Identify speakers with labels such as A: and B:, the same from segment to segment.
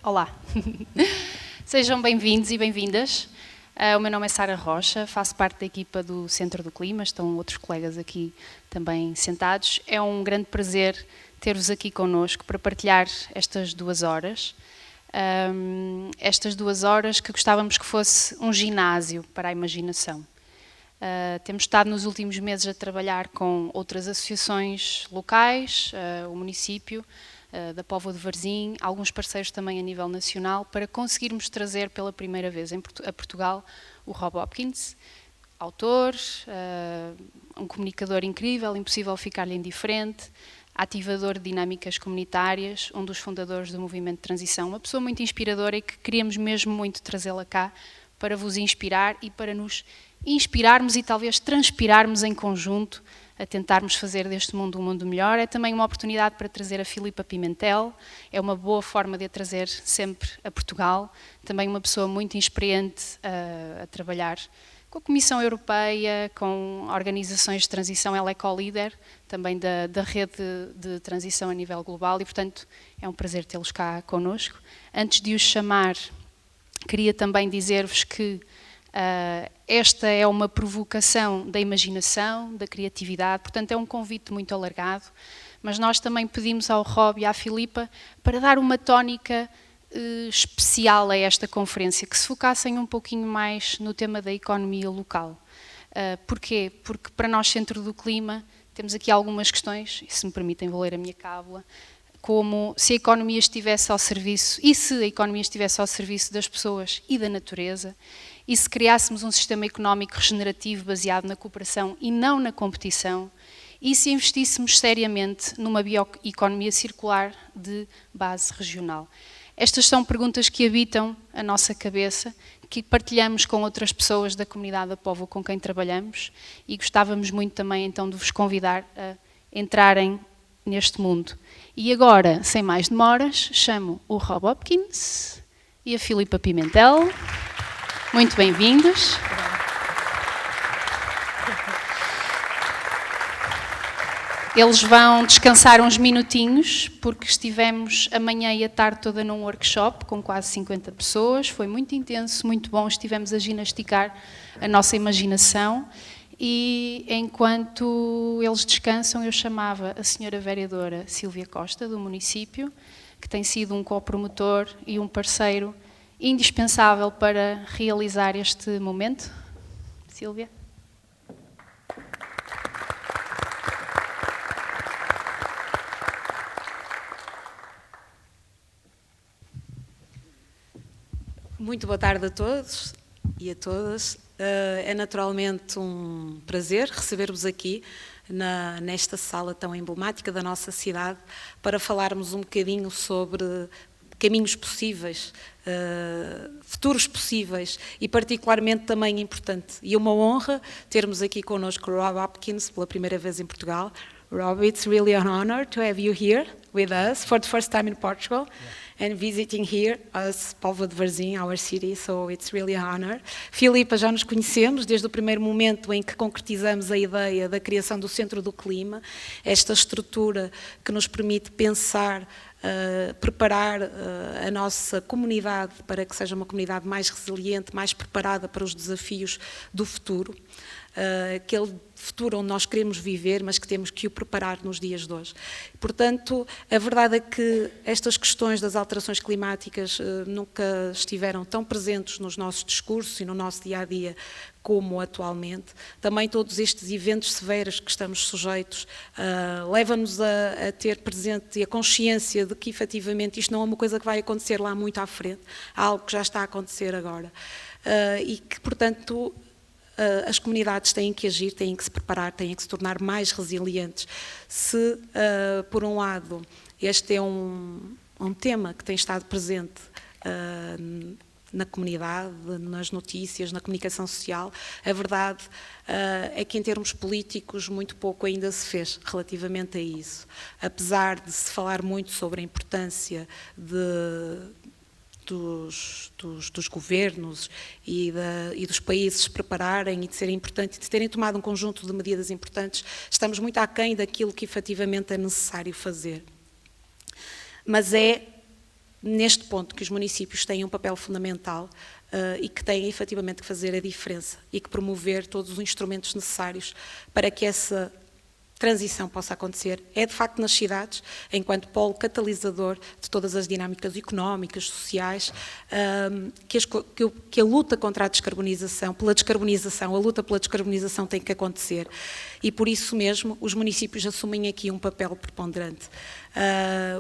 A: Olá, sejam bem-vindos e bem-vindas. O meu nome é Sara Rocha, faço parte da equipa do Centro do Clima, estão outros colegas aqui também sentados. É um grande prazer ter-vos aqui connosco para partilhar estas 2 horas. Estas 2 horas que gostávamos que fosse um ginásio para a imaginação. Temos estado nos últimos meses a trabalhar com outras associações locais, o município da Póvoa de Varzim, alguns parceiros também a nível nacional, para conseguirmos trazer pela primeira vez a Portugal o Rob Hopkins, autor, um comunicador incrível, impossível ficar-lhe indiferente, ativador de dinâmicas comunitárias, um dos fundadores do movimento de transição, uma pessoa muito inspiradora e que queríamos mesmo muito trazê-la cá para vos inspirar e para nos inspirarmos e talvez transpirarmos em conjunto a tentarmos fazer deste mundo um mundo melhor. É também uma oportunidade para trazer a Filipa Pimentel, é uma boa forma de a trazer sempre a Portugal, também uma pessoa muito experiente a trabalhar com a Comissão Europeia, com organizações de transição, ela é co-líder também da rede de transição a nível global e, portanto, é um prazer tê-los cá connosco. Antes de os chamar, queria também dizer-vos que esta é uma provocação da imaginação, da criatividade, portanto é um convite muito alargado, mas nós também pedimos ao Rob e à Filipa para dar uma tónica especial a esta conferência, que se focassem um pouquinho mais no tema da economia local. Porquê? Porque para nós, Centro do Clima, temos aqui algumas questões, e se me permitem vou ler a minha cábula, como se a economia estivesse ao serviço, e se a economia estivesse ao serviço das pessoas e da natureza, e se criássemos um sistema económico regenerativo baseado na cooperação e não na competição, e se investíssemos seriamente numa bioeconomia circular de base regional. Estas são perguntas que habitam a nossa cabeça, que partilhamos com outras pessoas da comunidade da Póvoa com quem trabalhamos e gostávamos muito também então de vos convidar a entrarem neste mundo. E agora, sem mais demoras, chamo o Rob Hopkins e a Filipa Pimentel. Muito bem-vindos. Eles vão descansar uns minutinhos, porque estivemos a manhã e a tarde toda num workshop com quase 50 pessoas. Foi muito intenso, muito bom. Estivemos a ginasticar a nossa imaginação. E enquanto eles descansam, eu chamava a senhora vereadora Sílvia Costa, do município, que tem sido um copromotor e um parceiro indispensável para realizar este momento. Sílvia.
B: Muito boa tarde a todos e a todas. É naturalmente um prazer receber-vos aqui nesta sala tão emblemática da nossa cidade para falarmos um bocadinho sobre caminhos possíveis, futuros possíveis e particularmente também importante. E uma honra termos aqui connosco Rob Hopkins pela primeira vez em Portugal. Rob, it's really an honor to have you here with us for the first time in Portugal. And visiting here as Póvoa de Varzim, our city, so it's really an honor. Filipa, já nos conhecemos desde o primeiro momento em que concretizamos a ideia da criação do Centro do Clima, esta estrutura que nos permite pensar, preparar a nossa comunidade para que seja uma comunidade mais resiliente, mais preparada para os desafios do futuro. Aquele futuro onde nós queremos viver, mas que temos que o preparar nos dias de hoje. Portanto, a verdade é que estas questões das alterações climáticas nunca estiveram tão presentes nos nossos discursos e no nosso dia-a-dia como atualmente. Também todos estes eventos severos que estamos sujeitos levam-nos a ter presente e a consciência de que efetivamente isto não é uma coisa que vai acontecer lá muito à frente, há algo que já está a acontecer agora. E que, portanto, as comunidades têm que agir, têm que se preparar, têm que se tornar mais resilientes. Se, por um lado, este é um tema que tem estado presente na comunidade, nas notícias, na comunicação social, a verdade é que em termos políticos muito pouco ainda se fez relativamente a isso. Apesar de se falar muito sobre a importância dos governos e dos países se prepararem e de serem importantes, de terem tomado um conjunto de medidas importantes, estamos muito aquém daquilo que efetivamente é necessário fazer. Mas é neste ponto que os municípios têm um papel fundamental e que têm efetivamente que fazer a diferença e que promover todos os instrumentos necessários para que essa transição possa acontecer. É de facto nas cidades, enquanto polo catalisador de todas as dinâmicas económicas, sociais, que a luta contra a descarbonização, a luta pela descarbonização tem que acontecer. E por isso mesmo os municípios assumem aqui um papel preponderante.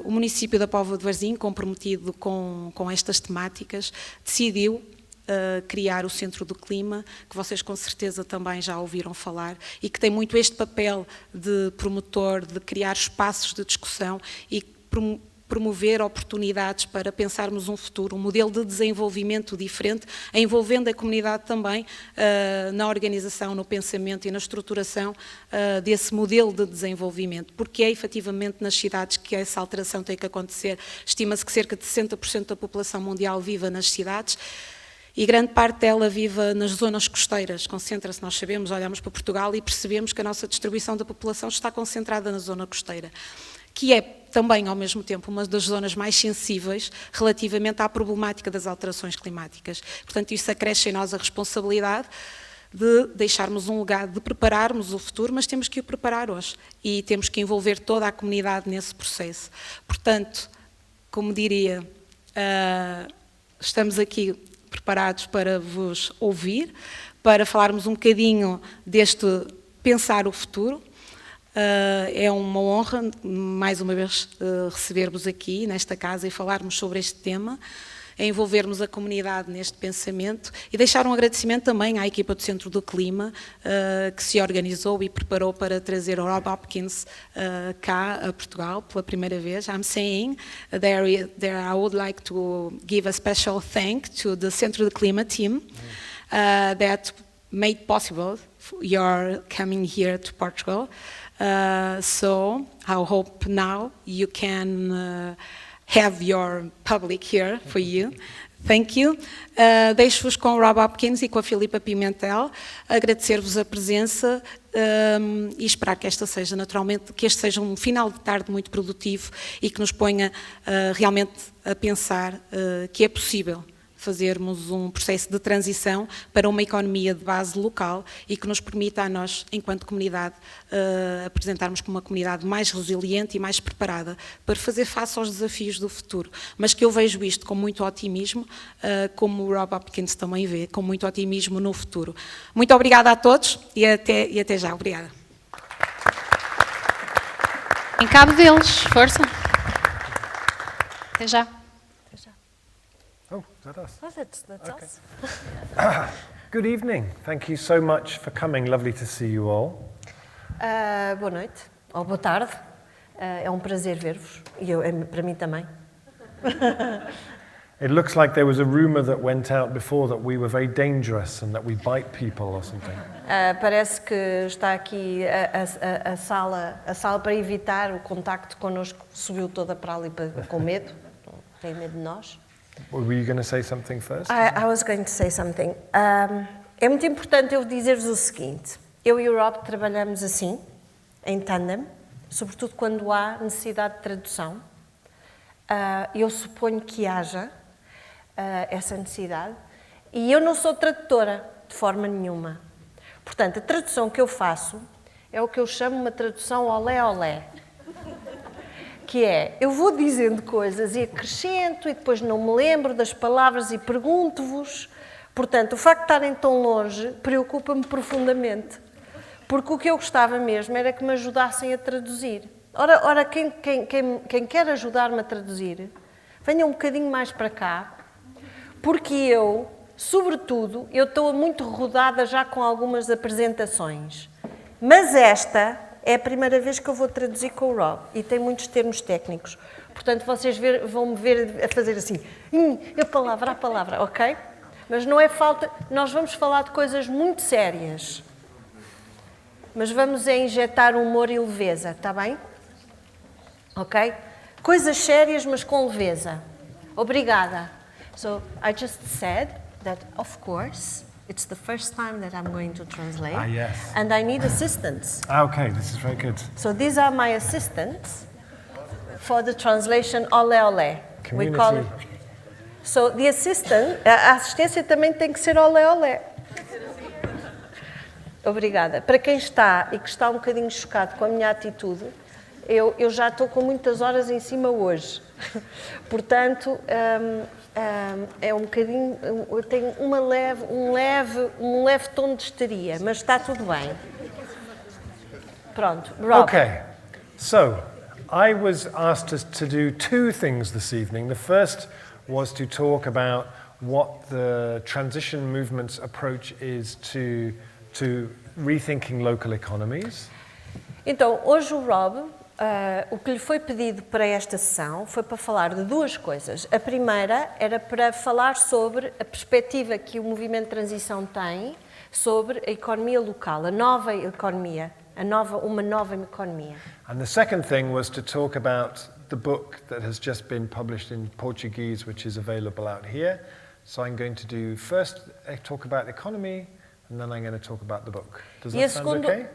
B: O município da Póvoa de Varzim, comprometido com estas temáticas, decidiu criar o Centro do Clima, que vocês com certeza também já ouviram falar, e que tem muito este papel de promotor, de criar espaços de discussão e promover oportunidades para pensarmos um futuro, um modelo de desenvolvimento diferente, envolvendo a comunidade também na organização, no pensamento e na estruturação desse modelo de desenvolvimento, porque é efetivamente nas cidades que essa alteração tem que acontecer. Estima-se que cerca de 60% da população mundial viva nas cidades, e grande parte dela vive nas zonas costeiras, concentra-se, nós sabemos, olhamos para Portugal e percebemos que a nossa distribuição da população está concentrada na zona costeira, que é também, ao mesmo tempo, uma das zonas mais sensíveis relativamente à problemática das alterações climáticas. Portanto, isso acresce em nós a responsabilidade de deixarmos um legado, de prepararmos o futuro, mas temos que o preparar hoje e temos que envolver toda a comunidade nesse processo. Portanto, como diria, estamos aqui preparados para vos ouvir, para falarmos um bocadinho deste pensar o futuro. É uma honra, mais uma vez, receber-vos aqui nesta casa e falarmos sobre este tema, envolvermos a comunidade neste pensamento e deixar um agradecimento também à equipa do Centro do Clima, que se organizou e preparou para trazer o Rob Hopkins cá a Portugal pela primeira vez. I'm saying there I would like to give a special thank to the Centro do Clima team that made possible your coming here to Portugal. So I hope now you can have your public here for you. Thank you. Deixo-vos com o Rob Hopkins e com a Filipa Pimentel, agradecer-vos a presença e esperar que esta seja naturalmente, que este seja um final de tarde muito produtivo e que nos ponha realmente a pensar que é possível fazermos um processo de transição para uma economia de base local e que nos permita a nós, enquanto comunidade, apresentarmos como uma comunidade mais resiliente e mais preparada para fazer face aos desafios do futuro. Mas que eu vejo isto com muito otimismo, como o Rob Hopkins também vê, com muito otimismo no futuro. Muito obrigada a todos e até já. Obrigada.
A: Em cabo deles, força. Até já.
C: Oh, is that us?
D: Oh, that's okay.
C: Us. Good evening. Thank you so much for coming. Lovely to see you all.
D: Boa noite, ou boa tarde. É um prazer ver-vos. E para mim também.
C: It looks like there was a rumor that went out before that we were very dangerous and that we bite people or something.
D: Parece que está aqui a sala para evitar o contacto connosco subiu toda para ali com medo. Tem medo de nós.
C: Were you going to say something first?
D: I was going to say something. É muito importante eu dizer-vos o seguinte. Eu e o Rob trabalhamos assim, em tandem, sobretudo quando há necessidade de tradução. Eu suponho que haja essa necessidade. E eu não sou tradutora, de forma nenhuma. Portanto, a tradução que eu faço é o que eu chamo uma tradução olé-olé. Que é, eu vou dizendo coisas e acrescento e depois não me lembro das palavras e pergunto-vos. Portanto, o facto de estarem tão longe preocupa-me profundamente. Porque o que eu gostava mesmo era que me ajudassem a traduzir. Ora quem quer ajudar-me a traduzir, venha um bocadinho mais para cá, porque eu, sobretudo, eu estou muito rodada já com algumas apresentações. Mas esta é a primeira vez que eu vou traduzir com o Rob e tem muitos termos técnicos. Portanto, vocês vão-me ver a fazer assim, a palavra, ok? Mas não é falta, nós vamos falar de coisas muito sérias. Mas vamos injetar humor e leveza, está bem? Ok? Coisas sérias, mas com leveza. Obrigada. So, I just said that, of course, it's the first time that I'm going to translate.
C: Yes.
D: And I need assistance.
C: Okay, this is very good.
D: So these are my assistants for the translation olé olé.
C: community.
D: We call it. So the assistant, a assistência também tem que ser olé olé. Obrigada. Para quem está e que está um bocadinho chocado com a minha atitude, eu já estou com muitas horas em cima hoje. Portanto, é um bocadinho, eu tenho um leve tom de histeria, mas está tudo bem. Pronto, Rob.
C: Okay, so I was asked to do two things this evening. The first was to talk about what the transition movement's approach is to rethinking local economies.
D: Então, hoje o Rob, o que lhe foi pedido para esta sessão foi para falar de duas coisas. A primeira era para falar sobre a perspectiva que o movimento de transição tem sobre a economia local, a nova economia, uma nova economia.
C: And the second thing was to talk about the book that has just been published in Portuguese, which is available out here. So I'm going to do first talk about the economy, and then I'm going to talk about the book. Does that sound okay?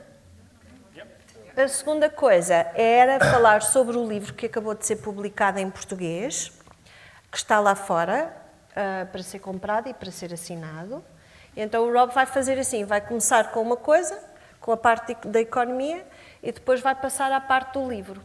D: A segunda coisa era falar sobre o livro que acabou de ser publicado em português, que está lá fora para ser comprado e para ser assinado. Então o Rob vai fazer assim, vai começar com uma coisa, com a parte da economia, e depois vai passar à parte do livro.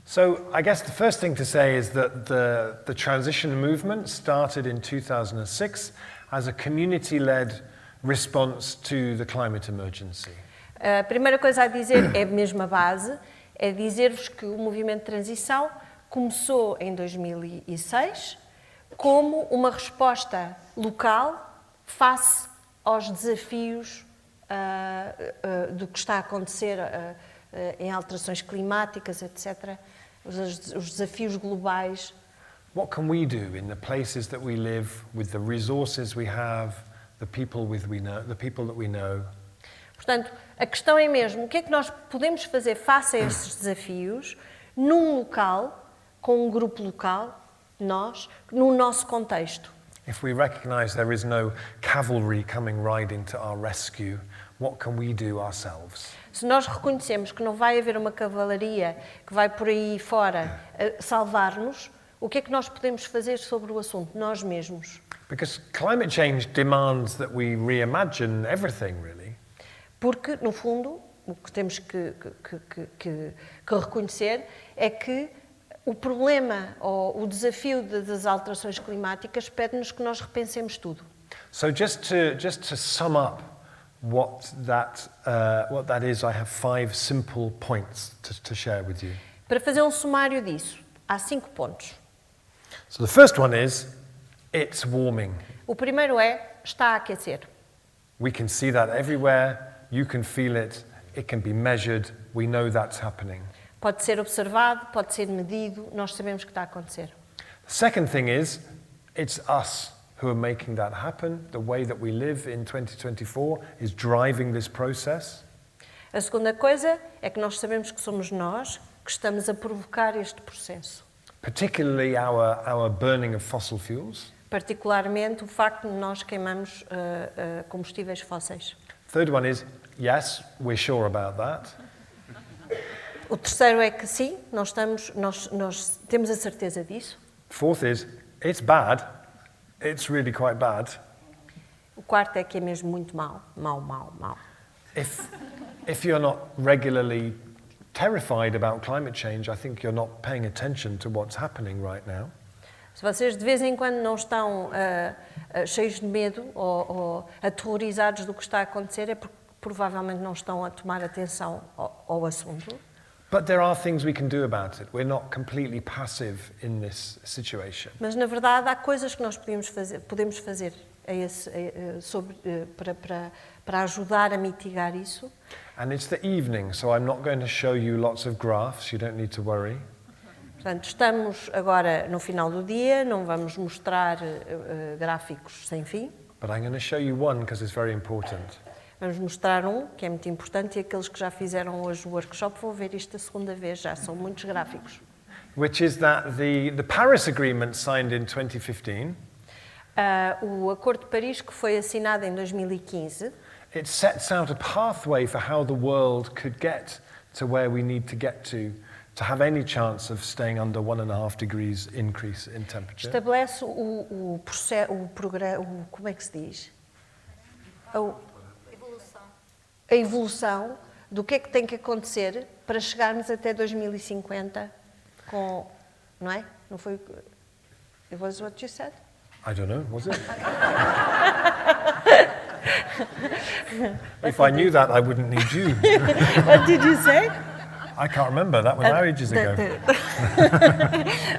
C: So I guess the first thing to say is that the transition movement started in 2006 as a community-led response to the climate emergency.
D: A primeira coisa a dizer é mesmo a base, é dizer-vos que o movimento de transição começou em 2006 como uma resposta local face aos desafios do que está a acontecer em alterações climáticas, etc., os desafios globais.
C: What can we do in the places that we live, with the resources we have, the people that we know?
D: Portanto, a questão é mesmo, o que é que nós podemos fazer face a estes desafios num local, com um grupo local, nós, no nosso contexto?
C: If we recognize there is no cavalry coming riding to our rescue, what can we do ourselves?
D: Se nós reconhecemos que não vai haver uma cavalaria que vai por aí fora salvar-nos, o que é que nós podemos fazer sobre o assunto, nós mesmos?
C: Because climate change demands that we reimagine everything, really.
D: Porque, no fundo, o que temos que reconhecer é que o problema ou o desafio das alterações climáticas pede-nos que nós repensemos tudo.
C: So just to sum up what that is, I have 5 simple points to share with you.
D: Para fazer um sumário disso, há 5 pontos.
C: So the first one is, it's warming.
D: O primeiro é, está a aquecer.
C: We can see that everywhere. You can feel it. It can be measured. We know that's happening.
D: Pode ser observado, pode ser medido, nós sabemos que está a acontecer.
C: The second thing is, it's us who are making that happen. The way that we live in 2024 is driving this process.
D: A segunda coisa é que nós sabemos que somos nós que estamos a provocar este processo.
C: Particularly our burning of fossil fuels.
D: Particularmente o facto de nós queimamos combustíveis fósseis.
C: Third one is, yes, we're sure about that.
D: O terceiro é que sim, nós temos a certeza disso.
C: Fourth is, it's bad. It's really quite bad.
D: O quarto é que é mesmo muito mau.
C: If you're not regularly terrified about climate change, I think you're not paying attention to what's happening right now.
D: Se vocês de vez em quando não estão cheios de medo ou aterrorizados do que está a acontecer, é porque provavelmente não estão a tomar atenção ao assunto.
C: But there are things we can do about it. We're not completely passive in this situation.
D: Mas na verdade há coisas que nós podemos fazer para ajudar a mitigar isso.
C: And it's the evening, so I'm not going to show you lots of graphs. You don't need to worry.
D: Portanto, estamos agora no final do dia, não vamos mostrar gráficos sem fim.
C: But I'm going to show you one because it's very important.
D: Vamos mostrar um, que é muito importante, e aqueles que já fizeram hoje o workshop vão ver isto a segunda vez, já são muitos gráficos.
C: Which is that the Paris Agreement signed in 2015,
D: o Acordo de Paris, que foi assinado em 2015,
C: it sets out a pathway for how the world could get to where we need to get to to have any chance of staying under 1.5 degrees increase in temperature.
D: Estabelece o processo, como é que se diz? A evolução do que é que tem que acontecer para chegarmos até 2050 com, não é? Não foi? It was what you said?
C: I don't know, was it? If I knew that, I wouldn't need you.
D: What did you say?
C: I can't remember, that was ages ago.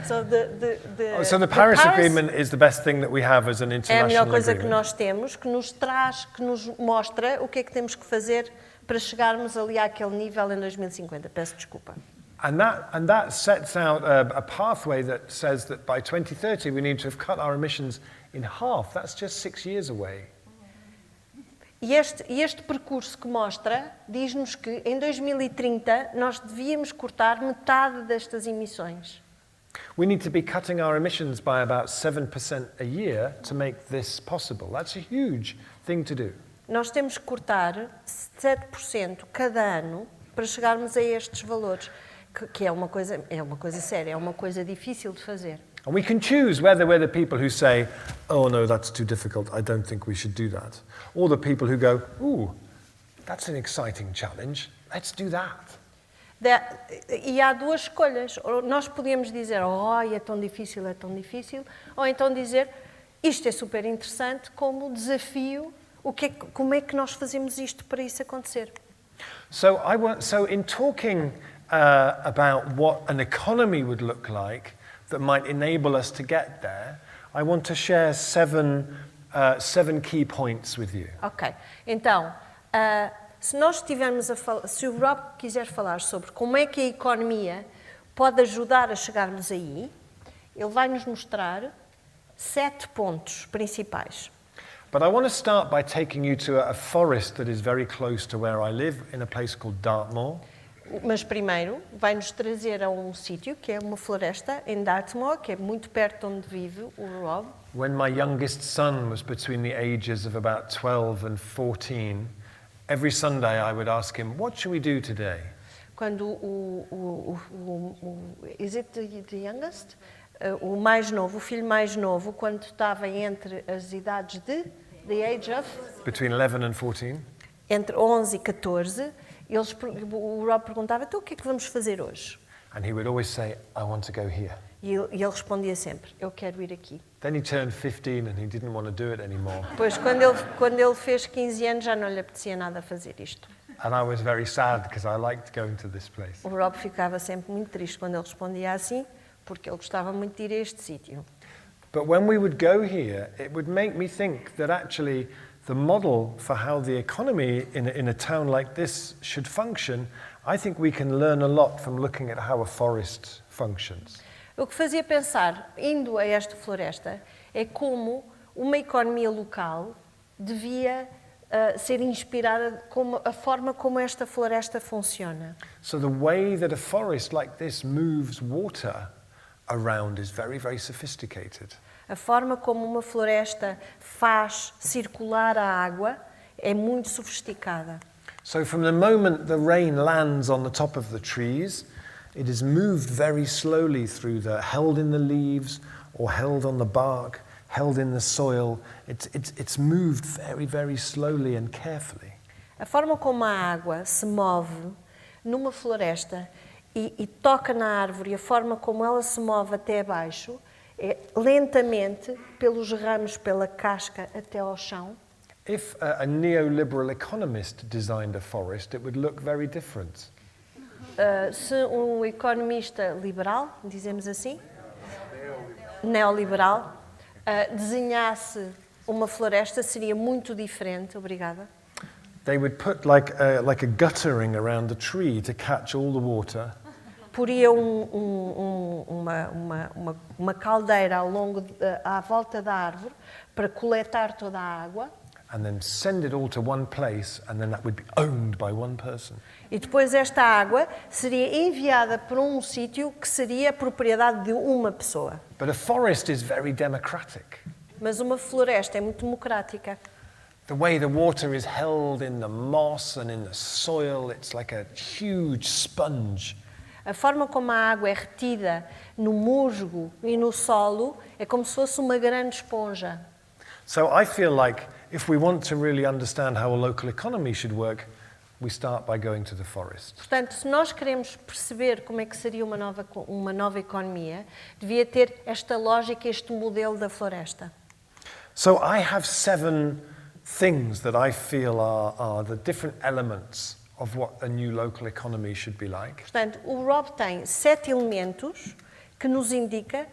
D: So
C: So the Paris Agreement is the best thing that we have as an
D: é a
C: international
D: melhor coisa que
C: agreement.
D: nós temos, que nos traz, que nos mostra o que é que temos que fazer para chegarmos ali àquele nível em 2050. Peço desculpa.
C: And that sets out a pathway that says that by 2030 we need to have cut our emissions in half. That's just 6 years away.
D: E este percurso que mostra diz-nos que em 2030 nós devíamos cortar metade destas emissões.
C: We need to be cutting our emissions by about 7% a year to make this possible. That's a huge thing to do.
D: Nós temos que cortar 7% cada ano para chegarmos a estes valores, que é uma coisa séria, é uma coisa difícil de fazer.
C: And we can choose whether we're the people who say, oh no, that's too difficult, I don't think we should do that. Or the people who go, ooh, that's an exciting challenge, let's do that.
D: E há duas escolhas. Nós podíamos dizer, oh, é tão difícil, ou então dizer, isto é super interessante como desafio, como é que nós fazemos isto para isso acontecer?
C: So in talking about what an economy would look like that might enable us to get there, I want to share seven key points with you.
D: Ok, então, se nós estivermos se o Rob quiser falar sobre como é que a economia pode ajudar a chegarmos aí, ele vai nos mostrar 7 pontos principais.
C: But I want to start by taking you to a forest that is very close to where I live, in a place called Dartmoor.
D: Mas primeiro vai-nos trazer a um sítio que é uma floresta em Dartmoor, que é muito perto de onde vive o Rob.
C: When my youngest son was between the ages of about 12 and 14, every Sunday I would ask him, what should we do today?
D: Quando is it the youngest? O mais novo, o filho mais novo, quando estava entre as idades de, the age of?
C: Between 11 and 14.
D: Entre 11 e 14, o Rob perguntava, então o que é que vamos fazer hoje?
C: And he would always say, I want to go here.
D: E ele respondia sempre, eu quero ir aqui.
C: Then he turned 15 and he didn't want to do it anymore.
D: Pois quando ele fez 15 anos já não lhe apetecia nada fazer isto.
C: And I was very sad because I liked going to this place.
D: O Rob ficava sempre muito triste quando ele respondia assim, porque ele gostava muito de ir a este sítio.
C: But when we would go here, it would make me think that actually the model for how the economy in a town like this should function, I think we can learn a lot from looking at how a forest functions.
D: O que fazia pensar, indo a esta floresta, é como uma economia local devia ser inspirada como a forma como esta floresta funciona.
C: So the way that a forest like this moves water around is very, very sophisticated.
D: A forma como uma floresta faz circular a água é muito sofisticada.
C: So from the moment the rain lands on the top of the trees, it is moved very slowly held in the leaves or held on the bark, held in the soil. It's moved very, very slowly and carefully.
D: A forma como a água se move numa floresta e toca na árvore, a forma como ela se move até abaixo, é lentamente, pelos ramos, pela casca até ao chão.
C: If a neoliberal economist designed a forest, it would look very different.
D: Se um economista liberal, dizemos assim, neoliberal, desenhasse uma floresta, seria muito diferente. Obrigada.
C: They would put like a guttering around the tree to catch all the water.
D: Poria uma caldeira à volta da árvore para coletar toda a água.
C: And then send it all to one place, and then that would be owned by one person.
D: E depois esta água seria enviada para um sítio que seria a propriedade de uma pessoa.
C: But a forest is very democratic.
D: Mas uma floresta é muito democrática.
C: The way the water is held in the moss and in the soil, it's like a huge sponge.
D: A forma como a água é retida no musgo e no solo é como se fosse uma grande esponja.
C: So I feel like if we want to really understand how a local economy should work, we start by going to the forest.
D: Portanto, se nós queremos perceber como é que seria uma nova economia, devia ter esta lógica, este modelo da floresta.
C: So I have 7 things that I feel are the different elements of what a new local economy should be like.
D: Portanto, o Rob tem 7 elementos que nos indicam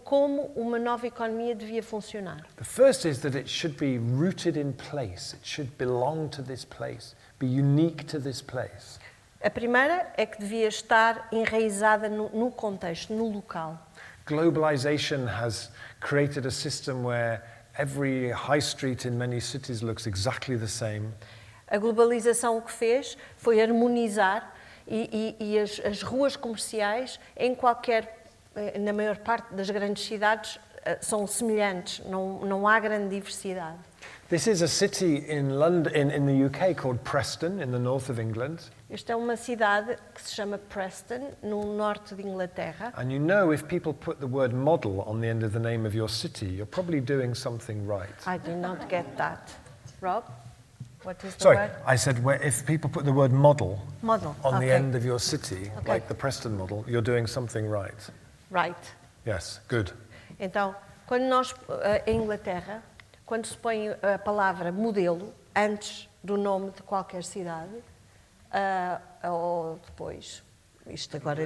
D: como uma nova economia devia funcionar.
C: The first is that it should be rooted in place. It should belong to this place, be unique to this place.
D: A primeira é que devia estar enraizada no contexto, no local.
C: Globalization has created a system where every high street in many cities looks exactly the same.
D: A globalização o que fez foi harmonizar e as ruas comerciais na maior parte das grandes cidades são semelhantes, não há grande diversidade.
C: This is a city in London, in the UK called Preston, in the north of England.
D: Esta é uma cidade que se chama Preston, no norte de Inglaterra.
C: And you know if people put the word model on the end of the name of your city, you're probably doing something right.
D: I do not get that. Rob, what is the
C: Sorry,
D: word?
C: I said if people put the word model
D: Model.
C: on the
D: Okay.
C: end of your city,
D: Okay.
C: like the Preston model, you're doing something right.
D: Right.
C: Yes, good.
D: Então, quando nós, em Inglaterra, quando se põe a palavra modelo antes do nome de qualquer cidade, ou depois, isto agora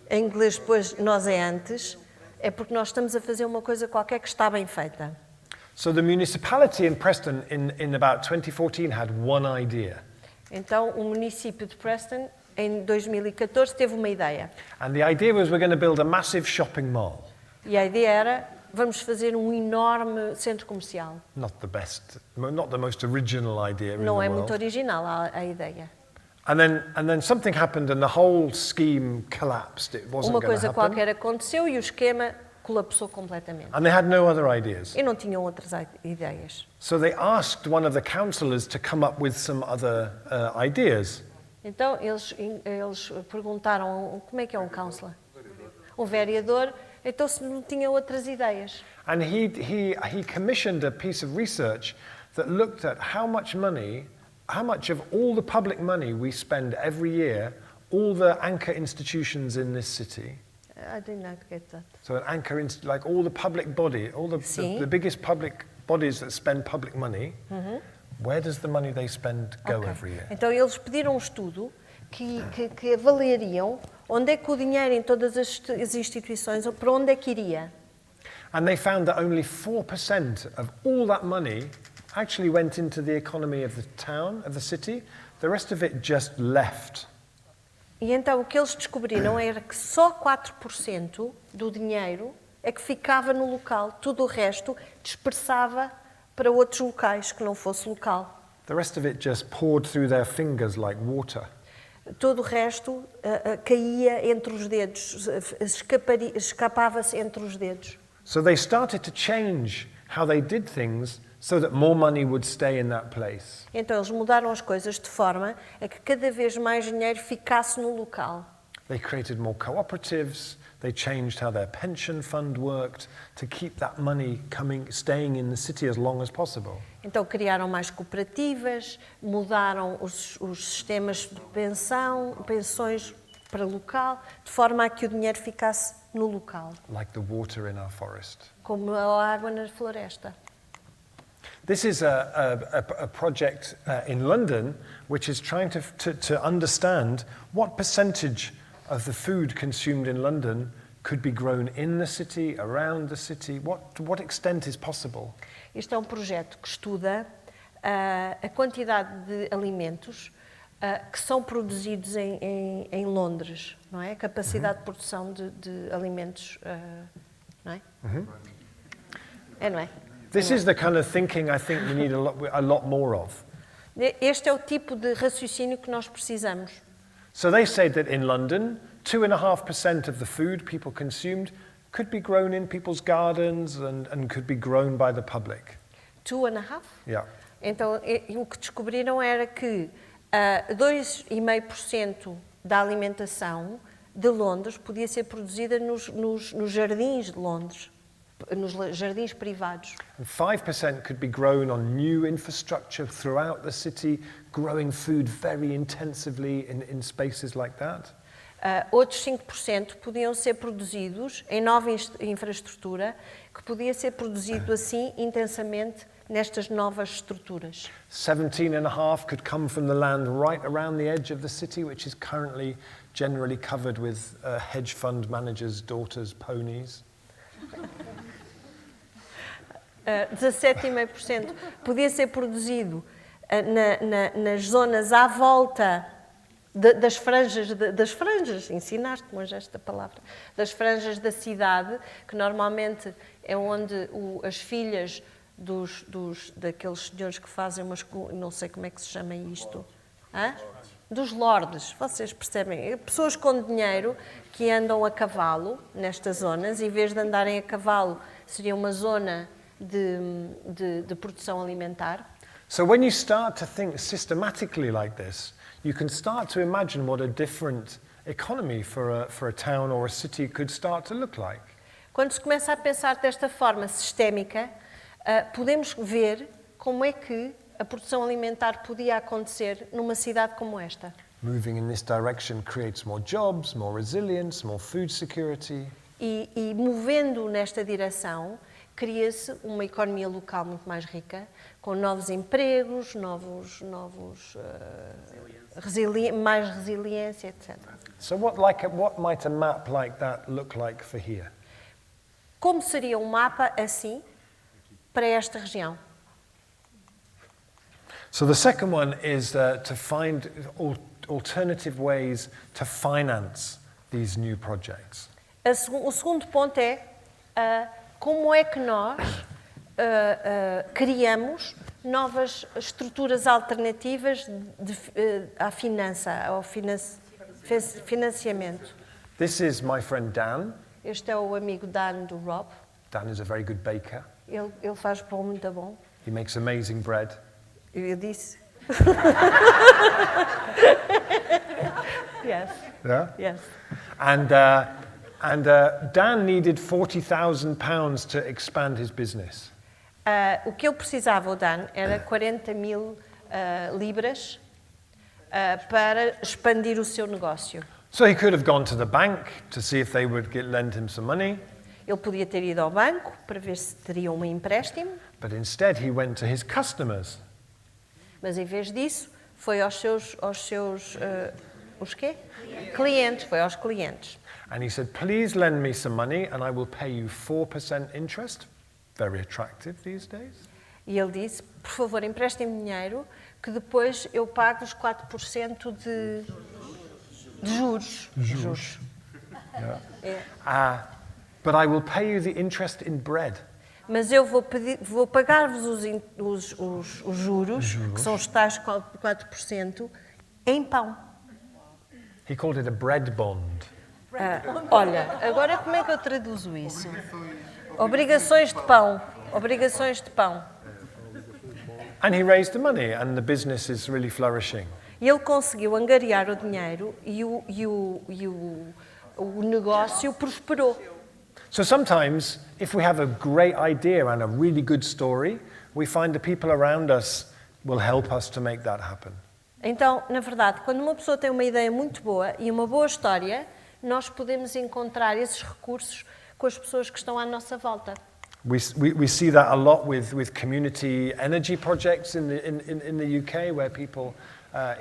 D: em inglês depois nós é antes, é porque nós estamos a fazer uma coisa qualquer que está bem feita.
C: So the municipality in Preston in about 2014 had one idea.
D: Então, o município de Preston, em 2014, teve uma ideia.
C: And the idea was we're going to build a massive shopping mall.
D: E a ideia era, vamos fazer um enorme centro comercial.
C: Not the most original idea in
D: Não
C: the
D: é
C: world.
D: muito original a ideia.
C: And then something happened and the whole scheme collapsed. It wasn't
D: Uma
C: going to
D: coisa
C: happen.
D: qualquer aconteceu e o esquema colapsou completamente.
C: And they had no other ideas.
D: E não tinham outras ideias.
C: So they asked one of the councillors to come up with some other ideas.
D: Então, eles perguntaram como é que é um counselor? Um vereador. Então, se não tinha outras ideias.
C: And he commissioned a piece of research that looked at how much of all the public money we spend every year, all the anchor institutions in this city.
D: I did not get that.
C: So an anchor, like all the public body, all the biggest public bodies that spend public money, where does the money they spend go
D: Okay.
C: every year?
D: Então, eles pediram um estudo que avaliariam onde é que o dinheiro em todas as instituições, para onde é que iria.
C: And they found that only 4% of all that money actually went into the economy of the town, of the city. The rest of it just left.
D: E então o que eles descobriram era que só 4% do dinheiro é que ficava no local. Tudo o resto dispersava para outros locais que não fosse local.
C: The rest of it just poured through their fingers like water.
D: Todo o resto caía entre os dedos, escapava-se entre os dedos.
C: So they started to change how they did things so that more money would stay in that place.
D: Então eles mudaram as coisas de forma a que cada vez mais dinheiro ficasse no local.
C: They created more cooperatives, they changed how their pension fund worked to keep that money staying in the city as long as possible.
D: Então criaram mais cooperativas, mudaram os sistemas de pensões para local, de forma a que o dinheiro ficasse no local,
C: Like the water in our forest.
D: como a água na floresta.
C: This is a project in London which is trying to understand what percentage of the food consumed in London could be grown in the city, around the city, to what extent is possible.
D: Este é um projeto que estuda a quantidade de alimentos que são produzidos em Londres, não é? A capacidade de produção de alimentos, não é? É, não é?
C: This is the kind of thinking I think we need a lot more of.
D: Este é o tipo de raciocínio que nós precisamos.
C: So they say that in London, 2.5% of the food people consumed could be grown in people's gardens and could be grown by the public.
D: 2.5?
C: Yeah.
D: Então, o que descobriram era que 2,5% da alimentação de Londres podia ser produzida nos jardins de Londres, nos jardins privados.
C: And 5% could be grown on new infrastructure throughout the city, growing food very intensively in spaces like that.
D: Outros 5% podiam ser produzidos em nova infraestrutura, que podia ser produzido assim intensamente nestas novas estruturas.
C: 17.5 could come from the land right around the edge of the city, which is currently generally covered with hedge fund managers' daughters' ponies.
D: 17,5% podia ser produzido nas zonas à volta das franjas, ensinaste-me hoje esta palavra, das franjas da cidade, que normalmente é onde as filhas daqueles senhores que fazem não sei como é que se chama isto, dos lordes, vocês percebem, pessoas com dinheiro que andam a cavalo nestas zonas, em vez de andarem a cavalo, seria uma zona de produção alimentar.
C: So when you start to think systematically like this, you can start to imagine what a different economy for a town or a city could start to look like.
D: Quando se começa a pensar desta forma sistémica, podemos ver como é que a produção alimentar podia acontecer numa cidade como esta.
C: Moving in this direction creates more jobs, more resilience, more food security.
D: E movendo nesta direção, cria-se uma economia local muito mais rica, com novos empregos, mais resiliência, etc.
C: So what might a map like that look like for here?
D: Como seria um mapa assim para esta região?
C: So the second one is to find alternative ways to finance these new projects.
D: O segundo ponto é como é que nós criamos novas estruturas alternativas ao financiamento.
C: This is my friend Dan.
D: Este é o amigo Dan do Rob.
C: Dan is a very good baker.
D: Ele faz pão muito bom.
C: He makes amazing bread.
D: Eu disse. Yes.
C: Yeah?
D: Yes.
C: And Dan needed £40,000 to expand his business.
D: O que ele precisava, o Dan, era 40.000 libras para expandir o seu negócio.
C: So he could have gone to the bank to see if they would lend him some money.
D: Ele podia ter ido ao banco para ver se teriam um empréstimo.
C: But instead he went to his customers.
D: Mas em vez disso, foi aos seus os quê? Clientes, foi aos clientes.
C: And he said, please lend me some money and I will pay you 4% interest. Very attractive these days.
D: E ele disse, por favor, emprestem-me dinheiro que depois eu pago os 4% de juros. Juros.
C: Yeah. But I will pay you the interest in bread.
D: Mas eu vou pagar-vos os juros, que são os tais 4%, em pão.
C: He called it a bread bond.
D: Olha, agora como é que eu traduzo isso? Obrigações de pão. Obrigações de pão.
C: And he raised the money and the business is really flourishing.
D: E ele conseguiu angariar o dinheiro e o negócio prosperou.
C: So sometimes, if we have a great idea and a really good story, we find the people around us will help us to make that happen.
D: Então, na verdade, quando uma pessoa tem uma ideia muito boa e uma boa história, nós podemos encontrar esses recursos com as pessoas que estão à nossa volta.
C: We see that a lot with community energy projects in the UK, where people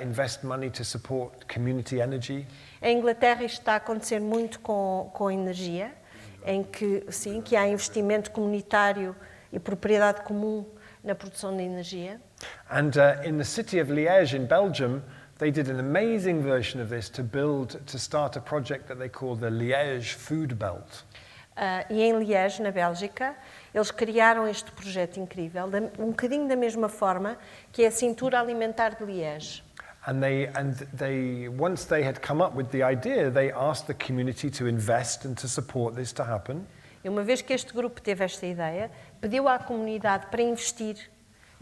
C: invest money to support community energy.
D: Em Inglaterra isto está a acontecer muito com energia, em que sim, que há investimento comunitário e propriedade comum na produção de energia.
C: And in the city of Liège in Belgium, they did an amazing version of this to start a project that they call the Liège Food Belt.
D: E em Liège, na Bélgica, eles criaram este projeto incrível, um bocadinho da mesma forma que é a cintura alimentar de Liège.
C: And they once they had come up with the idea, they asked the community to invest and to support this to happen.
D: E uma vez que este grupo teve esta ideia, pediu à comunidade para investir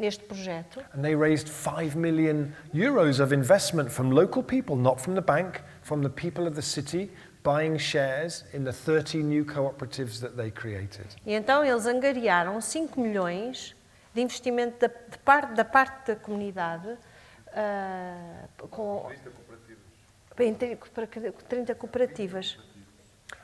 D: neste projeto.
C: And they raised 5 million euros of investment from local people, not from the bank, from the people of the city, buying shares in the 30 new cooperatives that they created.
D: E então eles angariaram 5 milhões de investimento da parte da comunidade com 30 cooperativas.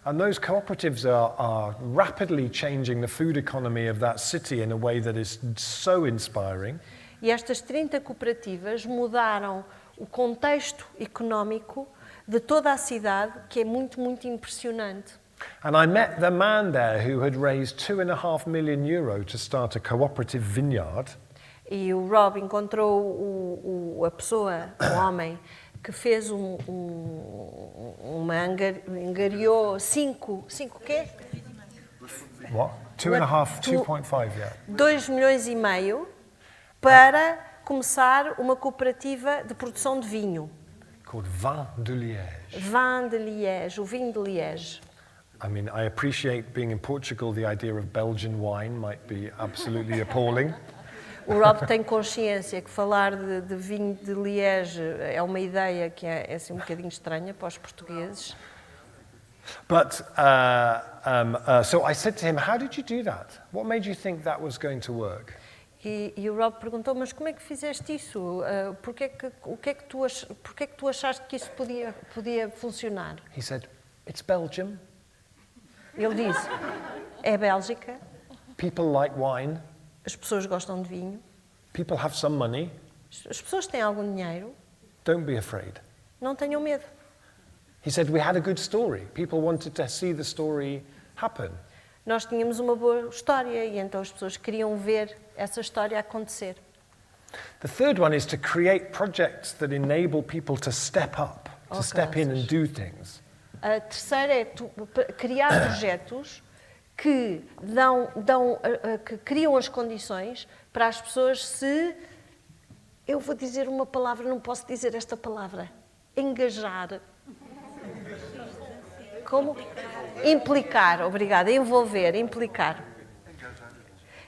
C: And those cooperatives are rapidly changing the food economy of that city in a way that is so inspiring.
D: E estas 30 cooperativas mudaram o contexto económico de toda a cidade, que é muito, muito impressionante.
C: And I met the man there who had raised 2.5 million euro to start a cooperative vineyard.
D: E o Rob encontrou a pessoa, o homem, que fez angariou 5 quê?
C: What? 2.5, yeah.
D: 2 milhões e meio para começar uma cooperativa de produção de vinho.
C: Called Vin de Liège.
D: Vin de Liège, o vinho de Liège.
C: I mean, I appreciate being in Portugal, the idea of Belgian wine might be absolutely appalling.
D: O Rob tem consciência que falar de vinho de Liège é uma ideia que é assim um bocadinho estranha para os portugueses.
C: But, so I said to him, how did you do that? What made you think that was going to work?
D: E o Rob perguntou, mas como é que fizeste isso? Porquê que tu achaste que isso podia funcionar?
C: He said, it's Belgium.
D: Ele disse, é Bélgica,
C: People like wine.
D: as pessoas gostam de vinho,
C: People have some money.
D: as pessoas têm algum dinheiro,
C: Don't be afraid.
D: não tenham medo.
C: He said, we had a good story. People wanted to see the story happen.
D: Nós tínhamos uma boa história e então as pessoas queriam ver essa história acontecer.
C: The third one is to create projects that enable people to step up, to step in and do things.
D: A terceira é criar projetos que que criam as condições para as pessoas eu vou dizer uma palavra, não posso dizer esta palavra, engajar. Como? Implicar, obrigada, envolver, implicar.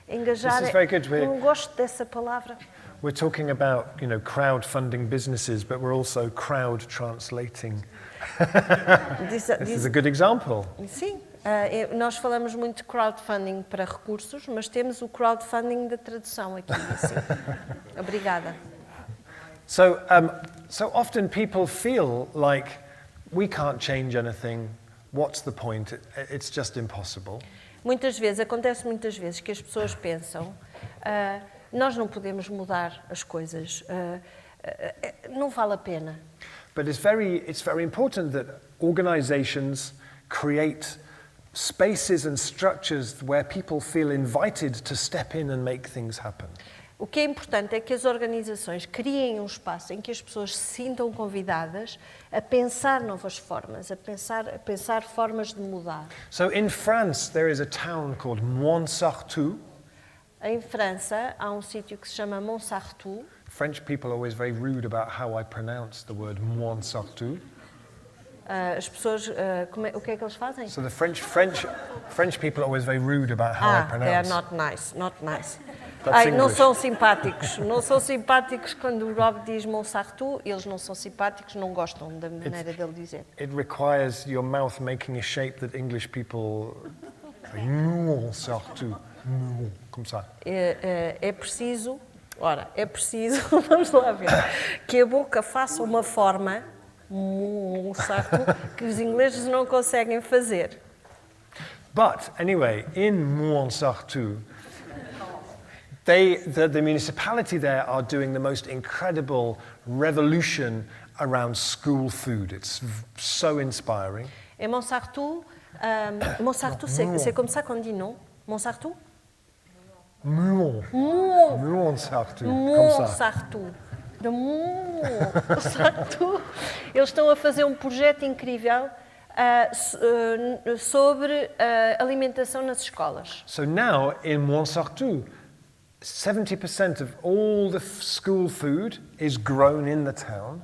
D: Engajar,
C: This is very good.
D: não gosto dessa palavra.
C: We're talking about, crowdfunding businesses, but we're also crowd translating. This is a good example.
D: Sim, nós falamos muito de crowdfunding para recursos, mas temos o crowdfunding da tradução aqui. Assim. Obrigada.
C: So often people feel like we can't change anything. What's the point? It's just impossible.
D: Acontece muitas vezes que as pessoas pensam, nós não podemos mudar as coisas, não vale a pena.
C: But it's very important that organizations create spaces and structures where people feel invited to step in and make things happen.
D: O que é importante é que as organizações criem um espaço em que as pessoas se sintam convidadas a pensar novas formas, a pensar formas de mudar.
C: So in France there is a town called Montsartou.
D: Em França há um sítio que se chama Montsartou.
C: French people are always very rude about how I pronounce the word Montsartou.
D: As pessoas, o que é que eles fazem?
C: So the French people are always very rude about how I pronounce.
D: They are not nice.
C: That's
D: não
C: English.
D: são simpáticos quando o Rob diz Montsartou, eles não são simpáticos, não gostam da maneira dele dizer.
C: It requires your mouth making a shape that English people say, Montsartou, como ça.
D: É preciso, vamos lá ver, que a boca faça uma forma, Montsartou, que os ingleses não conseguem fazer.
C: But anyway, in Montsartou, the municipality there are doing the most incredible revolution around school food. It's so inspiring.
D: Et Montsartou, c'est comme ça qu'on dit, non? Montsartou?
C: Montsartou, comme ça.
D: Montsartou. De Montsartou. Eles estão a fazer um projeto incrível sobre alimentação nas escolas.
C: So now in Montsartou, 70% of all the school food is grown in the town.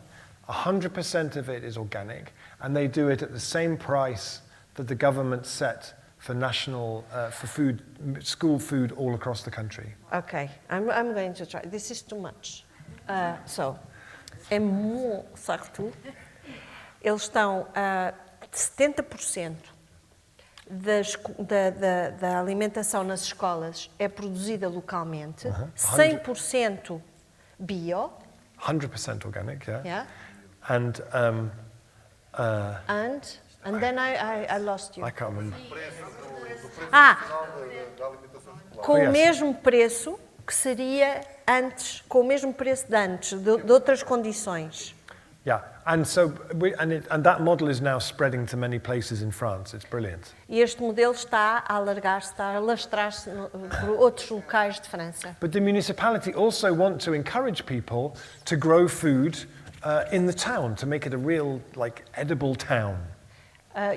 C: 100% of it is organic, and they do it at the same price that the government set for for food, school food all across the country.
D: Okay, I'm going to try. This is too much. So, em Montsartou, eles estão a 70% da alimentação nas escolas é produzida localmente, 100% bio.
C: 100% organic, yeah.
D: Yeah.
C: And
D: And then I lost you.
C: I can't remember.
D: Com o
C: Yes.
D: mesmo preço que seria antes, com o mesmo preço de antes, de outras condições.
C: Yeah, and so and that model is now spreading to many places in France. It's brilliant.
D: E este modelo está a alargar-se, está a alastrar-se por outros locais de França.
C: But the municipality also want to encourage people to grow food in the town to make it a real, like, edible town.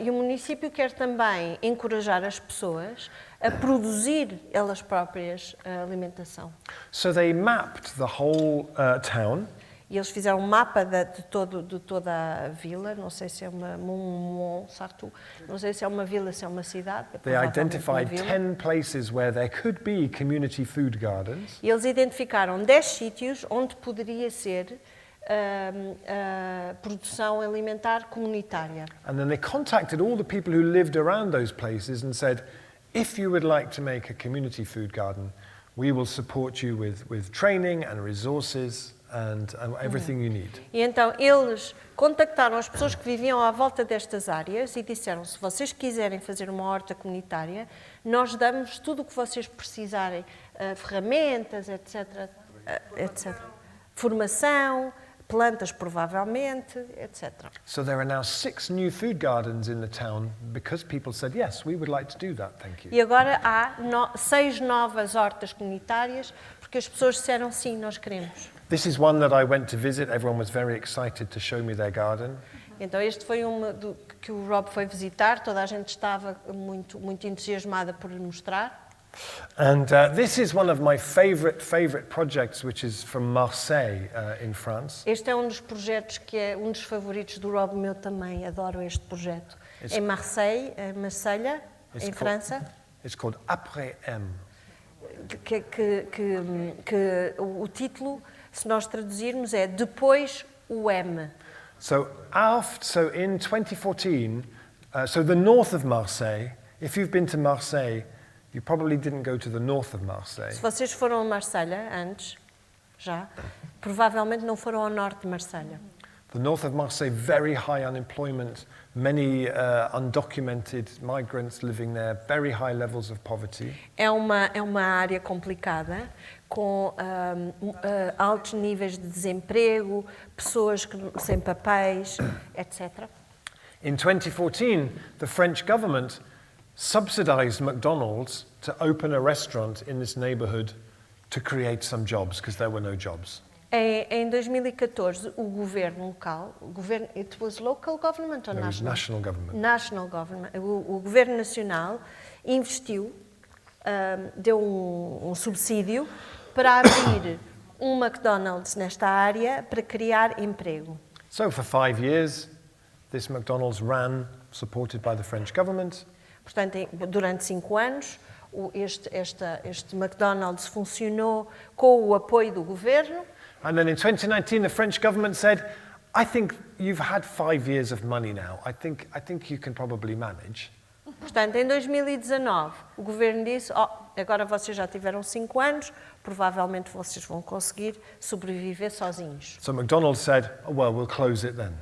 D: E o município quer também encorajar as pessoas a produzir elas próprias a alimentação.
C: So they mapped the whole town.
D: E eles fizeram um mapa de toda a vila, não sei se é Montsartou, não sei se é uma vila, se é uma cidade.
C: They identified 10 places where there could be community food gardens.
D: E eles identificaram 10 sítios onde poderia ser produção alimentar comunitária.
C: And then they contacted all the people who lived around those places and said, if you would like to make a community food garden, we will support you with training and resources and everything you need.
D: E então eles contactaram as pessoas que viviam à volta destas áreas e disseram: se vocês quiserem fazer uma horta comunitária, nós damos tudo o que vocês precisarem, ferramentas, etc, etc. Formação, plantas provavelmente, etc.
C: So there are now 6 new food gardens in the town because people said, yes, we would like to do that, thank you.
D: E agora há 6 novas hortas comunitárias porque as pessoas disseram sim, nós queremos.
C: This is one that I went to visit. Everyone was very excited to show me their garden.
D: Então este foi que o Rob foi visitar, toda a gente estava muito entusiasmada por lhe mostrar.
C: And this is one of my favorite projects, which is from Marseille in France.
D: Este é um dos projetos que é um dos favoritos do Rob, meu também, adoro este projeto. Em Marseille, em França.
C: It's called Après M.
D: Que o título, se nós traduzirmos, é Depois o M.
C: So in 2014, so the north of Marseille, if you've been to Marseille, you probably didn't go to the north of Marseille.
D: Se vocês foram a Marselha antes, provavelmente não foram ao norte de Marselha.
C: The north of Marseille, very high unemployment, many undocumented migrants living there, very high levels of poverty.
D: É uma área complicada, com altos níveis de desemprego, pessoas sem papéis, etc.
C: In 2014, the French government subsidized McDonald's to open a restaurant in this neighborhood to create some jobs, because there were no jobs.
D: Em 2014, o governo local, it was local government or
C: It was
D: national?
C: national government.
D: National government. O governo nacional investiu, deu um subsídio para abrir um McDonald's nesta área para criar emprego.
C: So for 5 years, this McDonald's ran, supported by the French government.
D: Portanto, durante 5 anos, este McDonald's funcionou com o apoio do governo.
C: And then in 2019, the French government said, I think you've had 5 years of money now. I think you can probably manage.
D: Portanto, em 2019, o governo disse, agora vocês já tiveram 5 anos, provavelmente vocês vão conseguir sobreviver sozinhos.
C: So McDonald's said, oh, well, we'll close it then.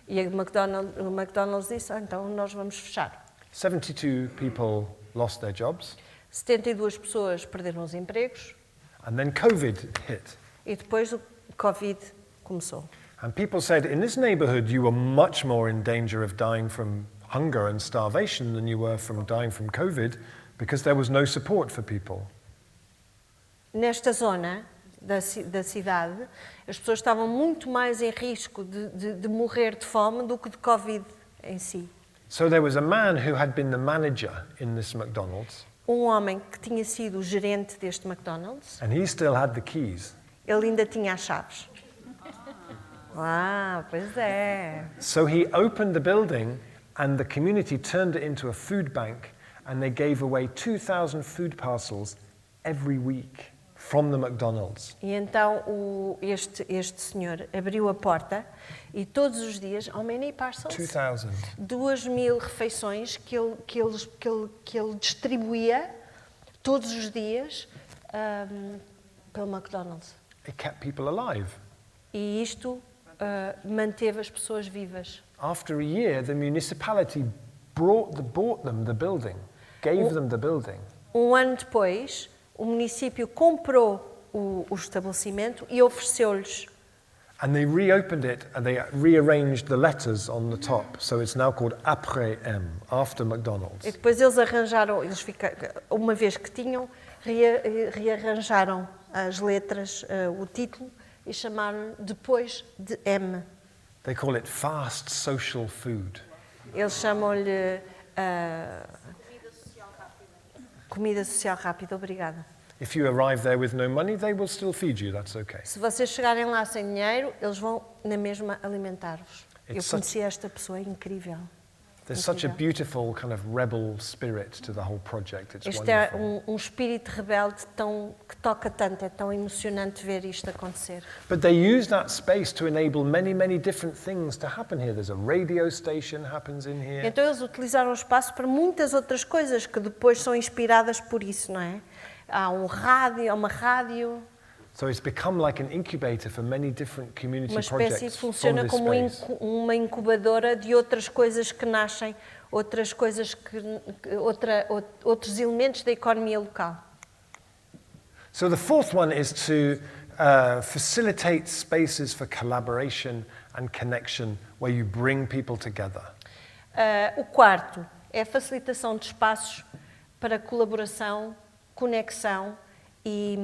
D: E o McDonald's disse, então nós vamos fechar.
C: 72 people lost their jobs.
D: 72 pessoas perderam os empregos.
C: And then COVID hit.
D: E depois o Covid começou.
C: And people said, in this neighborhood, you were much more in danger of dying from hunger and starvation than you were from dying from COVID, because there was no support for people.
D: Nesta zona da cidade, as pessoas estavam muito mais em risco de morrer de fome do que de Covid em si.
C: So there was a man who had been the manager in this McDonald's.
D: Um homem que tinha sido o gerente deste McDonald's.
C: And he still had the keys.
D: Ele ainda tinha as chaves. Pois é.
C: So he opened the building and the community turned it into a food bank and they gave away 2,000 food parcels every week from the McDonald's.
D: E então este senhor abriu a porta e todos os dias, how many parcels?
C: 2,000.
D: 2.000 refeições que ele distribuía todos os dias pelo McDonald's.
C: It kept people alive.
D: E isto manteve as pessoas vivas.
C: After a year, the municipality bought them the building, gave them the building.
D: Ano depois, o município comprou o estabelecimento e ofereceu-lhes.
C: And they reopened it and they rearranged the letters on the top. So it's now called Après M, after McDonald's.
D: E depois eles arranjaram, uma vez que tinham, rearranjaram as letras, o título, e chamaram depois de M.
C: They call it fast social food.
D: Eles chamam-lhe comida social rápida, obrigada.
C: If you arrive there with no money, they will still feed you, that's okay.
D: Se vocês chegarem lá sem dinheiro, eles vão na mesma alimentar-vos. Eu
C: It's
D: conheci esta pessoa, é incrível.
C: There's such a beautiful kind of rebel spirit to the whole project. It's
D: Este é
C: wonderful.
D: espírito rebelde que toca tanto, é tão emocionante ver isto acontecer.
C: But they use that space to enable many, many different things to happen here. There's a radio station happens in here.
D: Então eles utilizaram o espaço para muitas outras coisas que depois são inspiradas por isso, não é? Há uma rádio,
C: So it's become like an incubator for many different community
D: uma espécie que
C: projects from
D: funciona
C: this
D: como
C: space.
D: uma incubadora de outras coisas que nascem, outras coisas outros elementos da economia local.
C: So the fourth one is to facilitate spaces for collaboration and connection where you bring people together.
D: O quarto é a facilitação de espaços para colaboração, conexão e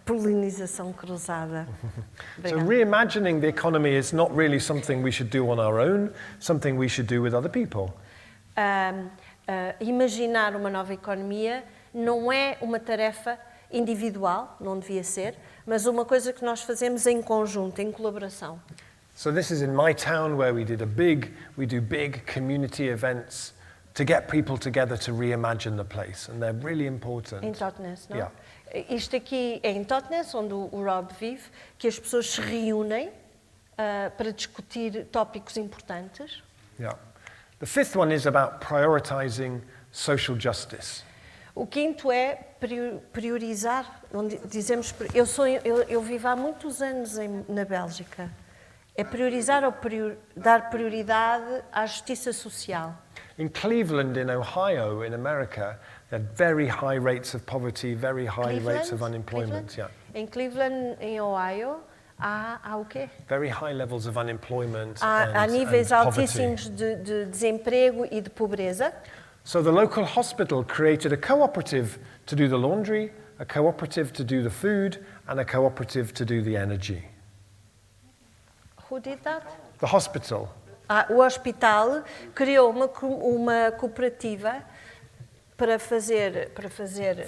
D: polinização cruzada.
C: So reimagining the economy is not really something we should do on our own, something we should do with other people.
D: Imaginar uma nova economia não é uma tarefa individual, não devia ser, mas uma coisa que nós fazemos em conjunto, em colaboração.
C: So this is in my town where we do big community events to get people together to reimagine the place, and they're really important.
D: Em Totnes, não?
C: Yeah.
D: Isto aqui é em Totnes, onde o Rob vive, que as pessoas se reúnem para discutir tópicos importantes.
C: Yeah. The fifth one is about prioritizing social justice.
D: O quinto é priorizar, onde dizemos, eu vivo há muitos anos na Bélgica, é priorizar ou dar prioridade à justiça social.
C: In Cleveland, in Ohio, in America, they had very high rates of poverty, very high rates of unemployment. Yeah.
D: Em Cleveland, em Ohio, há o quê?
C: Very high levels of unemployment
D: Há níveis
C: and poverty.
D: altíssimos de desemprego e de pobreza.
C: So the local hospital created a cooperative to do the laundry, a cooperative to do the food, and a cooperative to do the energy.
D: Who did that?
C: The hospital.
D: O hospital criou uma cooperativa para fazer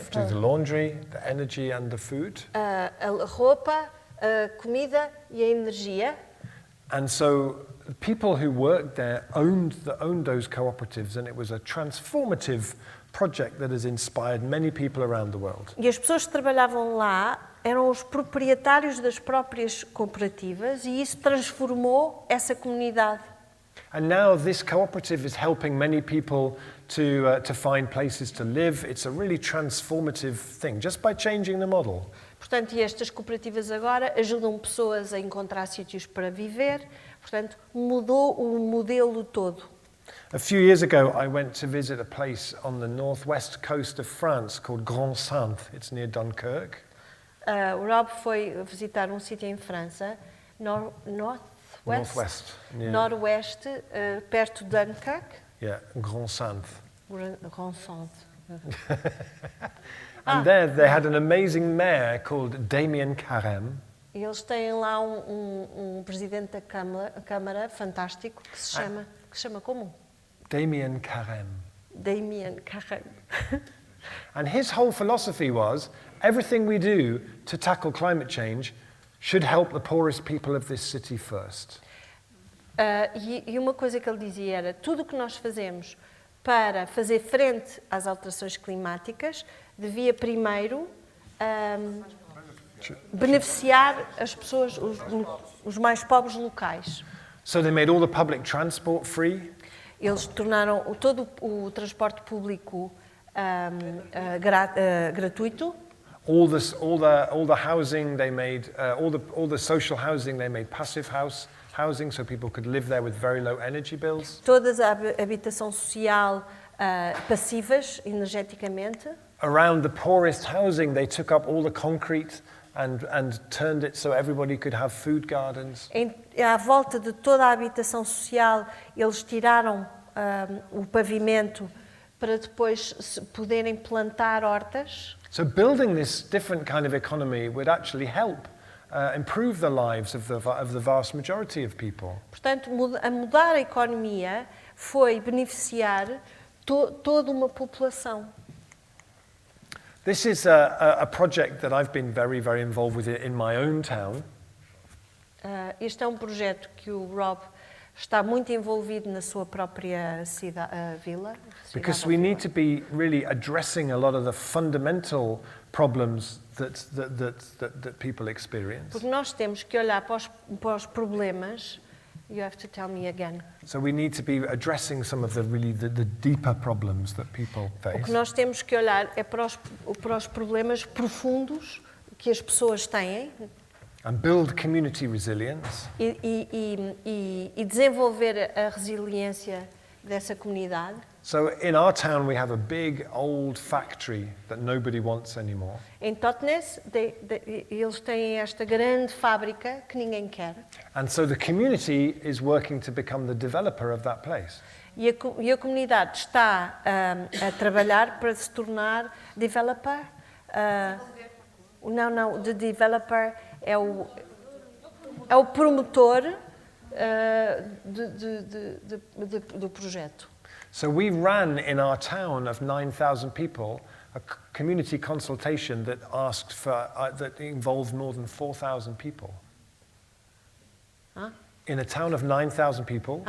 C: To do the laundry, the energy, and the food.
D: a roupa, a comida e a energia.
C: And so people who worked there owned those cooperatives, and it was a transformative project that has inspired many people around the world.
D: E as pessoas que trabalhavam lá eram os proprietários das próprias cooperativas e isso transformou essa comunidade.
C: And now this cooperative is helping many people to find places to live. It's a really transformative thing, just by changing the model.
D: Portanto, e estas cooperativas agora ajudam pessoas a encontrar sítios para viver. Portanto, mudou o modelo todo.
C: A few years ago, I went to visit a place on the northwest coast of France called Grand-Sainte. It's near Dunkirk.
D: O Rob foi visitar um sítio em França,
C: Northwest. Yeah.
D: noroeste, perto de Dunkirk.
C: Yeah, Grand-Sainte.
D: Grand-Sainte.
C: And there they had an amazing mayor called Damien Carême.
D: E eles têm lá um presidente da Câmara fantástico que se chama como?
C: Damien Carême.
D: Damien Carême.
C: And his whole philosophy was everything we do to tackle climate change should help the poorest people of this city first.
D: E uma coisa que ele dizia era, tudo o que nós fazemos para fazer frente às alterações climáticas devia primeiro beneficiar as pessoas, os mais pobres locais.
C: So they made all the public transport free.
D: Eles tornaram todo o transporte público gratuito.
C: All the housing they made, all the social housing they made passive housing, so people could live there with very low energy bills.
D: Todas a habitação social passivas energeticamente.
C: Around the poorest housing, they took up all the concrete and turned it so everybody could have food gardens.
D: À volta de toda a habitação social, eles tiraram o pavimento para depois poderem plantar hortas.
C: So building this different kind of economy would actually help improve the lives of the vast majority of people.
D: Portanto, mudar a economia foi beneficiar toda uma população.
C: This is a project that I've been very, very involved with in my own town.
D: Este é um projeto que o Rob está muito envolvido na sua própria vila.
C: Because we need to be really addressing a lot of the fundamental problems that people experience.
D: Porque nós temos que olhar para os problemas. You have to tell me again.
C: So we need to be addressing some of the deeper problems that people face.
D: O que nós temos que olhar é para os problemas profundos que as pessoas têm.
C: And build community resilience.
D: E desenvolver a resiliência dessa comunidade.
C: So in our town we have a big old factory that nobody wants anymore.
D: Em Totnes, eles têm esta grande fábrica que ninguém quer.
C: And so the community is working to become the developer of that place.
D: E a comunidade está a trabalhar para se tornar developer. Não, the developer é o promotor do projeto.
C: So we ran in our town of 9,000 people a community consultation that asked for that involved more than 4,000 people. In a town of 9,000 people.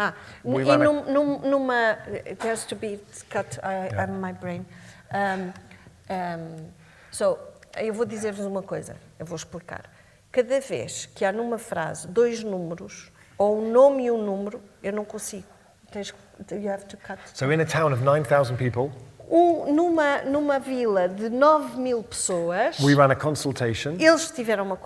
D: We ran numa it has to be cut on my brain. So eu vou dizer-vos uma coisa, eu vou explicar. Cada vez que há numa frase 2 números ou um nome e um número, eu não consigo. You have to cut.
C: So in a town of 9,000 people,
D: numa vila de 9.000 pessoas,
C: we ran a consultation.
D: Eles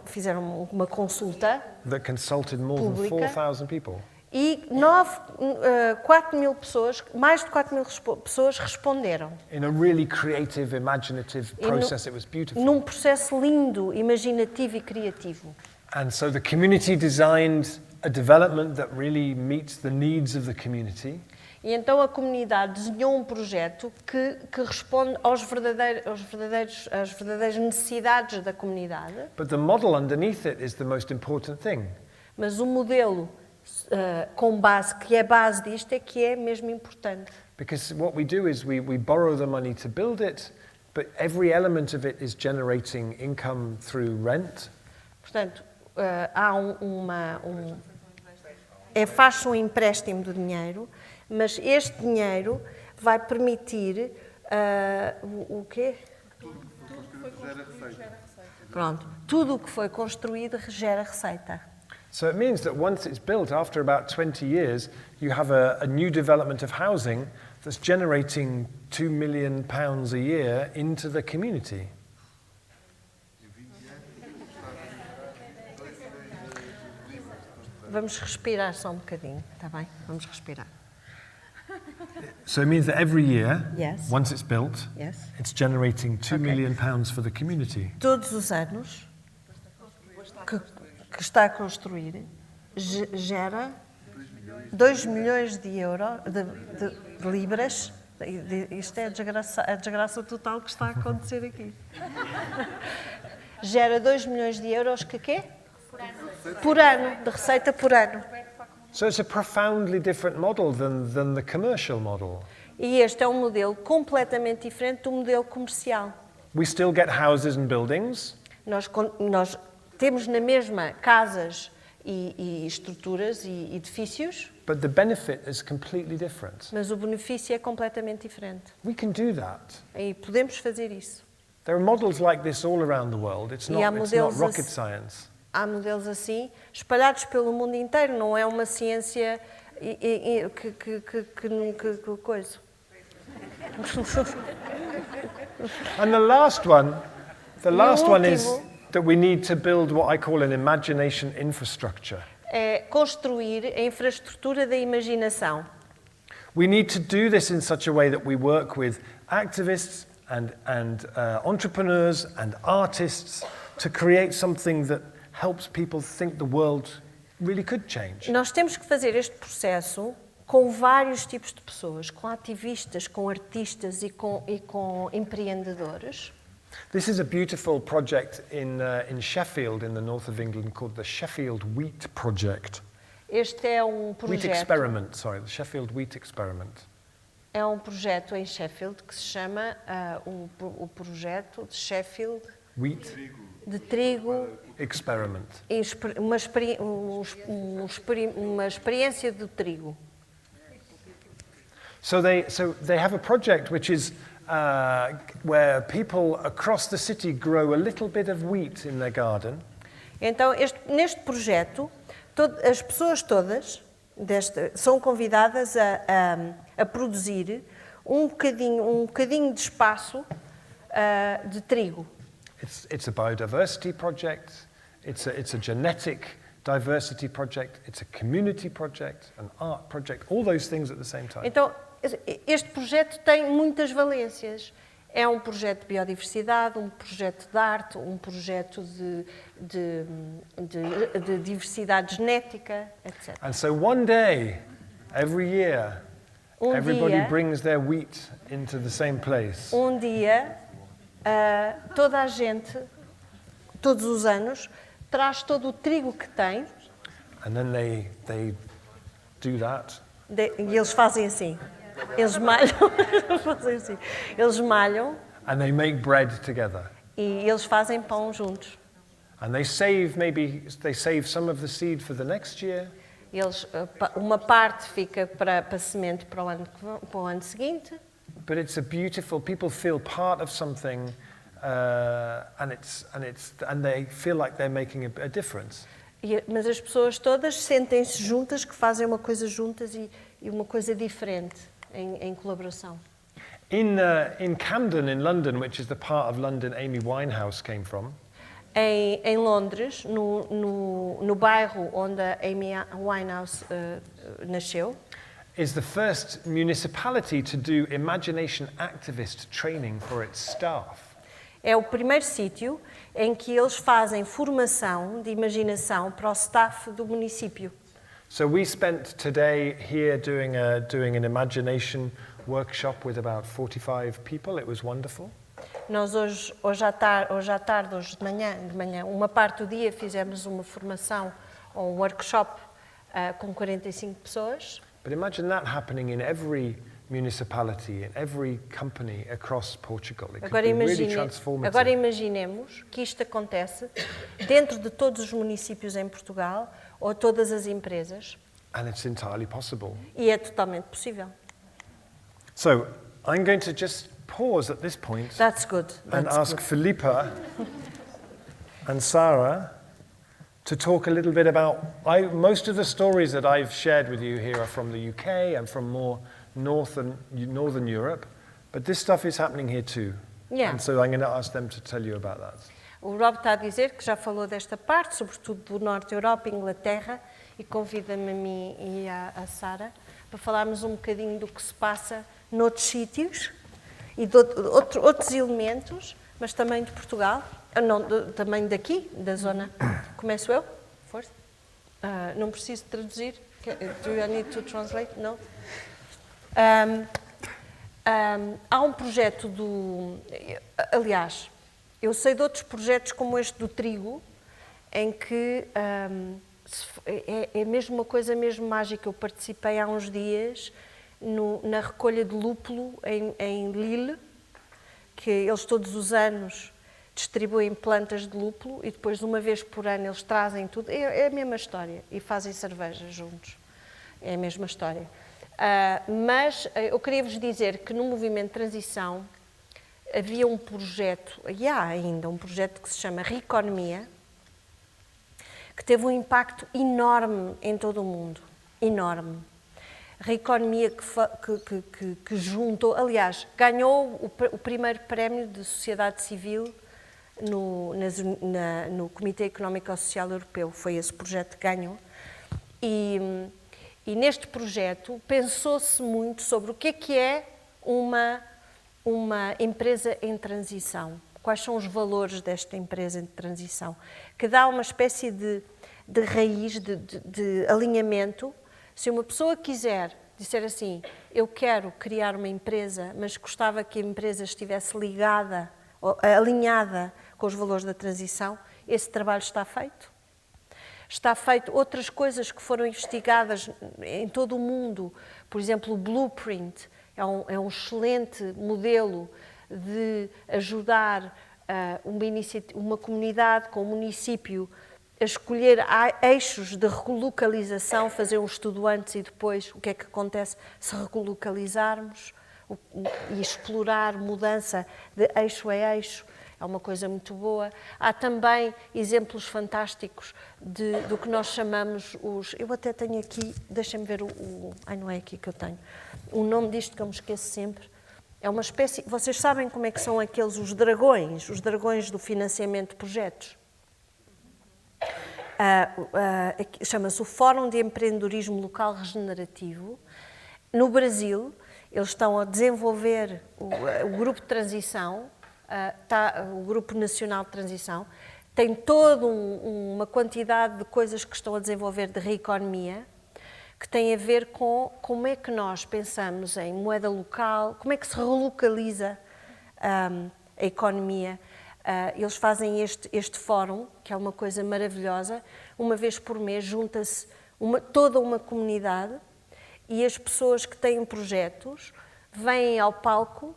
D: fizeram uma consulta
C: that consulted more than 4,000 people.
D: E 4.000 pessoas, mais de 4.000 pessoas responderam.
C: In a really creative, imaginative process, it was beautiful.
D: Num processo lindo, imaginativo e criativo.
C: And so the community designed a development that really meets the needs of the community.
D: E então a comunidade desenhou um projeto que responde às verdadeiras necessidades da comunidade.
C: But the model underneath it is the most important thing.
D: Mas o modelo com base, que é base disto, é que é mesmo importante.
C: Because what we do is we borrow the money to build it, but every element of it is generating income through rent.
D: Portanto, há faz-se um empréstimo de dinheiro, mas este dinheiro vai permitir o quê? Pronto, tudo o que foi construído gera receita.
C: So it means that once it's built, after about 20 years, you have a new development of housing that's generating £2 million a year into the community.
D: Vamos respirar só um bocadinho, está bem? Vamos respirar.
C: So it means that every year,
D: Yes.
C: once it's built,
D: Yes.
C: it's generating £2 million for the community.
D: Todos os anos que está a construir gera 2 milhões de euros, de libras. Isto é a desgraça total que está a acontecer aqui. Gera 2 milhões de euros que quê? Por ano, de receita por ano.
C: So it's a profoundly different model than the commercial model.
D: E este é um modelo completamente diferente do modelo comercial.
C: We still get houses and buildings,
D: Nós temos na mesma casas e estruturas e edifícios,
C: but the benefit is completely different.
D: mas o benefício é completamente diferente.
C: We can do that.
D: E podemos fazer isso.
C: There are models like this all around the world. It's
D: E há
C: not
D: modelos
C: rocket
D: assim.
C: science.
D: Há modelos assim, espalhados pelo mundo inteiro, não é uma ciência que coisa.
C: And the last one is
D: último-
C: that we need to build what I call an imagination infrastructure.
D: É construir a infraestrutura da imaginação.
C: We need to do this in such a way that we work with activists and entrepreneurs and artists to create something that helps people think the world really could change.
D: Nós temos que fazer este processo com vários tipos de pessoas, com ativistas, com artistas e com empreendedores.
C: This is a beautiful project in Sheffield, in the north of England, called the Sheffield Wheat Project.
D: Este é um
C: Wheat
D: projeto,
C: Experiment, sorry, the Sheffield Wheat Experiment.
D: é um projeto em Sheffield que se chama o projeto de Sheffield
C: Wheat
D: de trigo
C: Experiment.
D: e uma experiência do trigo.
C: So they have a project which is where people across the city grow a little bit of wheat in their garden.
D: Então, neste projeto, as pessoas todas são convidadas a produzir um bocadinho de espaço de trigo.
C: It's a biodiversity project, it's a genetic diversity project, it's a community project, an art project, all those things at the same time.
D: Então, este projeto tem muitas valências. É um projeto de biodiversidade, um projeto de arte, um projeto de diversidade genética, etc.
C: And so one day, every year, everybody brings their wheat into the same place.
D: Um dia, toda a gente, todos os anos, traz todo o trigo que tem.
C: And then they do that.
D: E eles fazem assim. Eles malham. Fazem assim. Eles malham.
C: And they make bread together.
D: E eles fazem pão juntos.
C: And they save some of the seed for the next year.
D: Uma parte fica para semente para o ano seguinte.
C: But it's a beautiful. People feel part of something, and they feel like they're making a difference.
D: Mas as pessoas todas sentem-se juntas, que fazem uma coisa juntas e uma coisa diferente em colaboração.
C: In Camden, in London, which is the part of London Amy Winehouse came from.
D: Em Londres, no bairro onde a Amy Winehouse nasceu,
C: is the first municipality to do imagination activist training for its staff.
D: É o primeiro sítio em que eles fazem formação de imaginação para o staff do município.
C: So we spent today here doing an imagination workshop with about 45 people. It was wonderful.
D: Nós hoje à tarde, hoje de manhã, uma parte do dia fizemos uma formação ou um workshop com 45 pessoas.
C: But imagine that happening in every municipality, in every company across Portugal. It could be really transformative.
D: Agora imaginemos que isto acontece dentro de todos os municípios em Portugal ou todas as empresas.
C: And it's entirely possible.
D: E é totalmente possível.
C: So I'm going to just pause at this point
D: That's good.
C: and ask Filipa and Sarah to talk a little bit about. Most of the stories that I've shared with you here are from the UK and from more Northern Europe, but this stuff is happening here too.
D: Yeah.
C: And so I'm going to ask them to tell you about that.
D: O Rob está a dizer que já falou desta parte, sobretudo do Norte da Europa, Inglaterra, e convida-me a mim e a Sara para falarmos um bocadinho do que se passa noutros sítios e de outros elementos, mas também de Portugal, também daqui, da zona. Começo eu? Força. Não preciso traduzir? Do I need to translate? No? Há um projeto aliás, eu sei de outros projetos como este do trigo, em que é mesmo uma coisa mesmo mágica. Eu participei há uns dias na recolha de lúpulo em Lille, que eles todos os anos distribuem plantas de lúpulo e depois, uma vez por ano, eles trazem tudo. É a mesma história. E fazem cerveja juntos. É a mesma história. Mas eu queria vos dizer que no movimento de transição havia um projeto, e há ainda um projeto que se chama Reeconomia, que teve um impacto enorme em todo o mundo. Enorme. Reeconomia que juntou, aliás, ganhou o primeiro prémio de sociedade civil no Comitê Económico e Social Europeu. Foi esse projeto que ganhou. E neste projeto pensou-se muito sobre o que é uma empresa em transição. Quais são os valores desta empresa em transição? Que dá uma espécie de raiz, de alinhamento. Se uma pessoa quiser dizer assim, eu quero criar uma empresa, mas gostava que a empresa estivesse ligada, alinhada com os valores da transição, esse trabalho está feito. Está feito outras coisas que foram investigadas em todo o mundo. Por exemplo, o Blueprint é um excelente modelo de ajudar uma comunidade com um município a escolher eixos de relocalização, fazer um estudo antes e depois, o que é que acontece se relocalizarmos e explorar mudança de eixo a eixo. É uma coisa muito boa. Há também exemplos fantásticos do que nós chamamos os... Eu até tenho aqui, deixem-me ver Ai, não é aqui que eu tenho. O nome disto que eu me esqueço sempre. É uma espécie... Vocês sabem como é que são os dragões do financiamento de projetos? Chama-se o Fórum de Empreendedorismo Local Regenerativo. No Brasil, eles estão a desenvolver o grupo de transição, o Grupo Nacional de Transição, tem toda uma quantidade de coisas que estão a desenvolver de reeconomia, que tem a ver com como é que nós pensamos em moeda local, como é que se relocaliza a economia. Eles fazem este fórum, que é uma coisa maravilhosa. Uma vez por mês junta-se toda uma comunidade e as pessoas que têm projetos vêm ao palco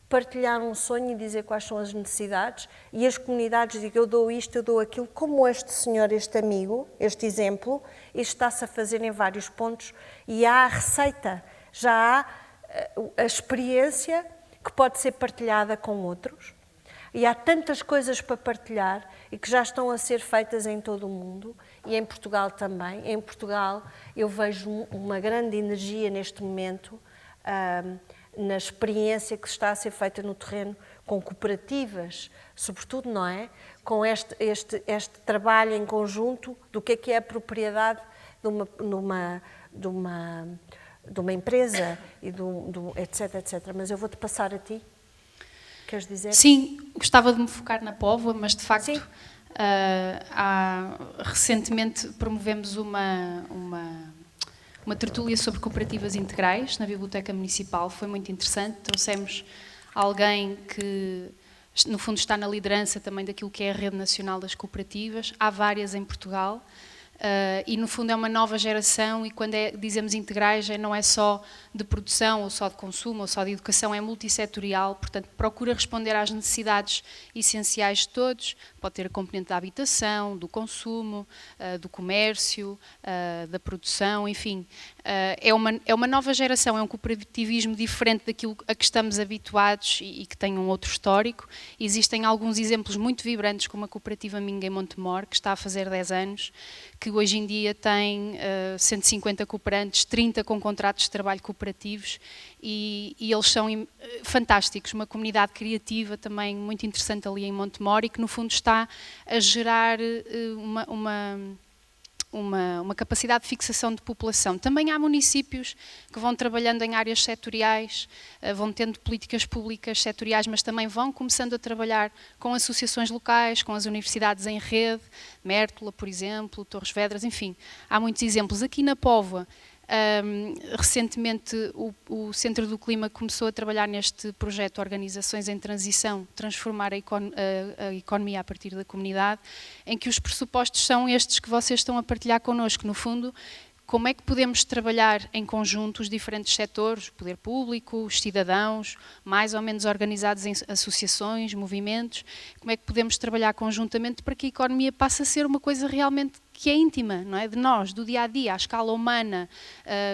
D: partilhar um sonho e dizer quais são as necessidades, e as comunidades dizem, eu dou isto, eu dou aquilo, como este senhor, este amigo, este exemplo, isto está-se a fazer em vários pontos, e há a receita, já há a experiência que pode ser partilhada com outros, e há tantas coisas para partilhar e que já estão a ser feitas em todo o mundo e em Portugal também. Em Portugal eu vejo uma grande energia neste momento na experiência que está a ser feita no terreno com cooperativas, sobretudo, não é? Com este trabalho em conjunto do que é a propriedade de uma empresa, e etc, etc. Mas eu vou-te passar a ti. Queres dizer?
A: Sim, gostava de me focar na Póvoa, mas de facto recentemente promovemos uma tertúlia sobre cooperativas integrais na Biblioteca Municipal. Foi muito interessante, trouxemos alguém que no fundo está na liderança também daquilo que é a Rede Nacional das Cooperativas. Há várias em Portugal. E no fundo é uma nova geração, e quando dizemos integrais não é só de produção, ou só de consumo, ou só de educação, é multissetorial, portanto procura responder às necessidades essenciais de todos, pode ter a componente da habitação, do consumo, do comércio, da produção, enfim. É uma nova geração, é um cooperativismo diferente daquilo a que estamos habituados e que tem um outro histórico. Existem alguns exemplos muito vibrantes, como a Cooperativa Minga em Montemor, que está a fazer 10 anos, que hoje em dia tem 150 cooperantes, 30 com contratos de trabalho cooperativos, e eles são fantásticos, uma comunidade criativa também muito interessante ali em Montemor, e que no fundo está a gerar uma capacidade de fixação de população. Também há municípios que vão trabalhando em áreas setoriais, vão tendo políticas públicas setoriais, mas também vão começando a trabalhar com associações locais, com as universidades em rede, Mértola, por exemplo, Torres Vedras, enfim, há muitos exemplos. Aqui na Póvoa, recentemente o Centro do Clima começou a trabalhar neste projeto Organizações em Transição, transformar a economia a partir da comunidade, em que os pressupostos são estes que vocês estão a partilhar connosco. No fundo, como é que podemos trabalhar em conjunto os diferentes setores, o poder público, os cidadãos, mais ou menos organizados em associações, movimentos, como é que podemos trabalhar conjuntamente para que a economia passe a ser uma coisa realmente que é íntima, não é? De nós, do dia-a-dia, à escala humana,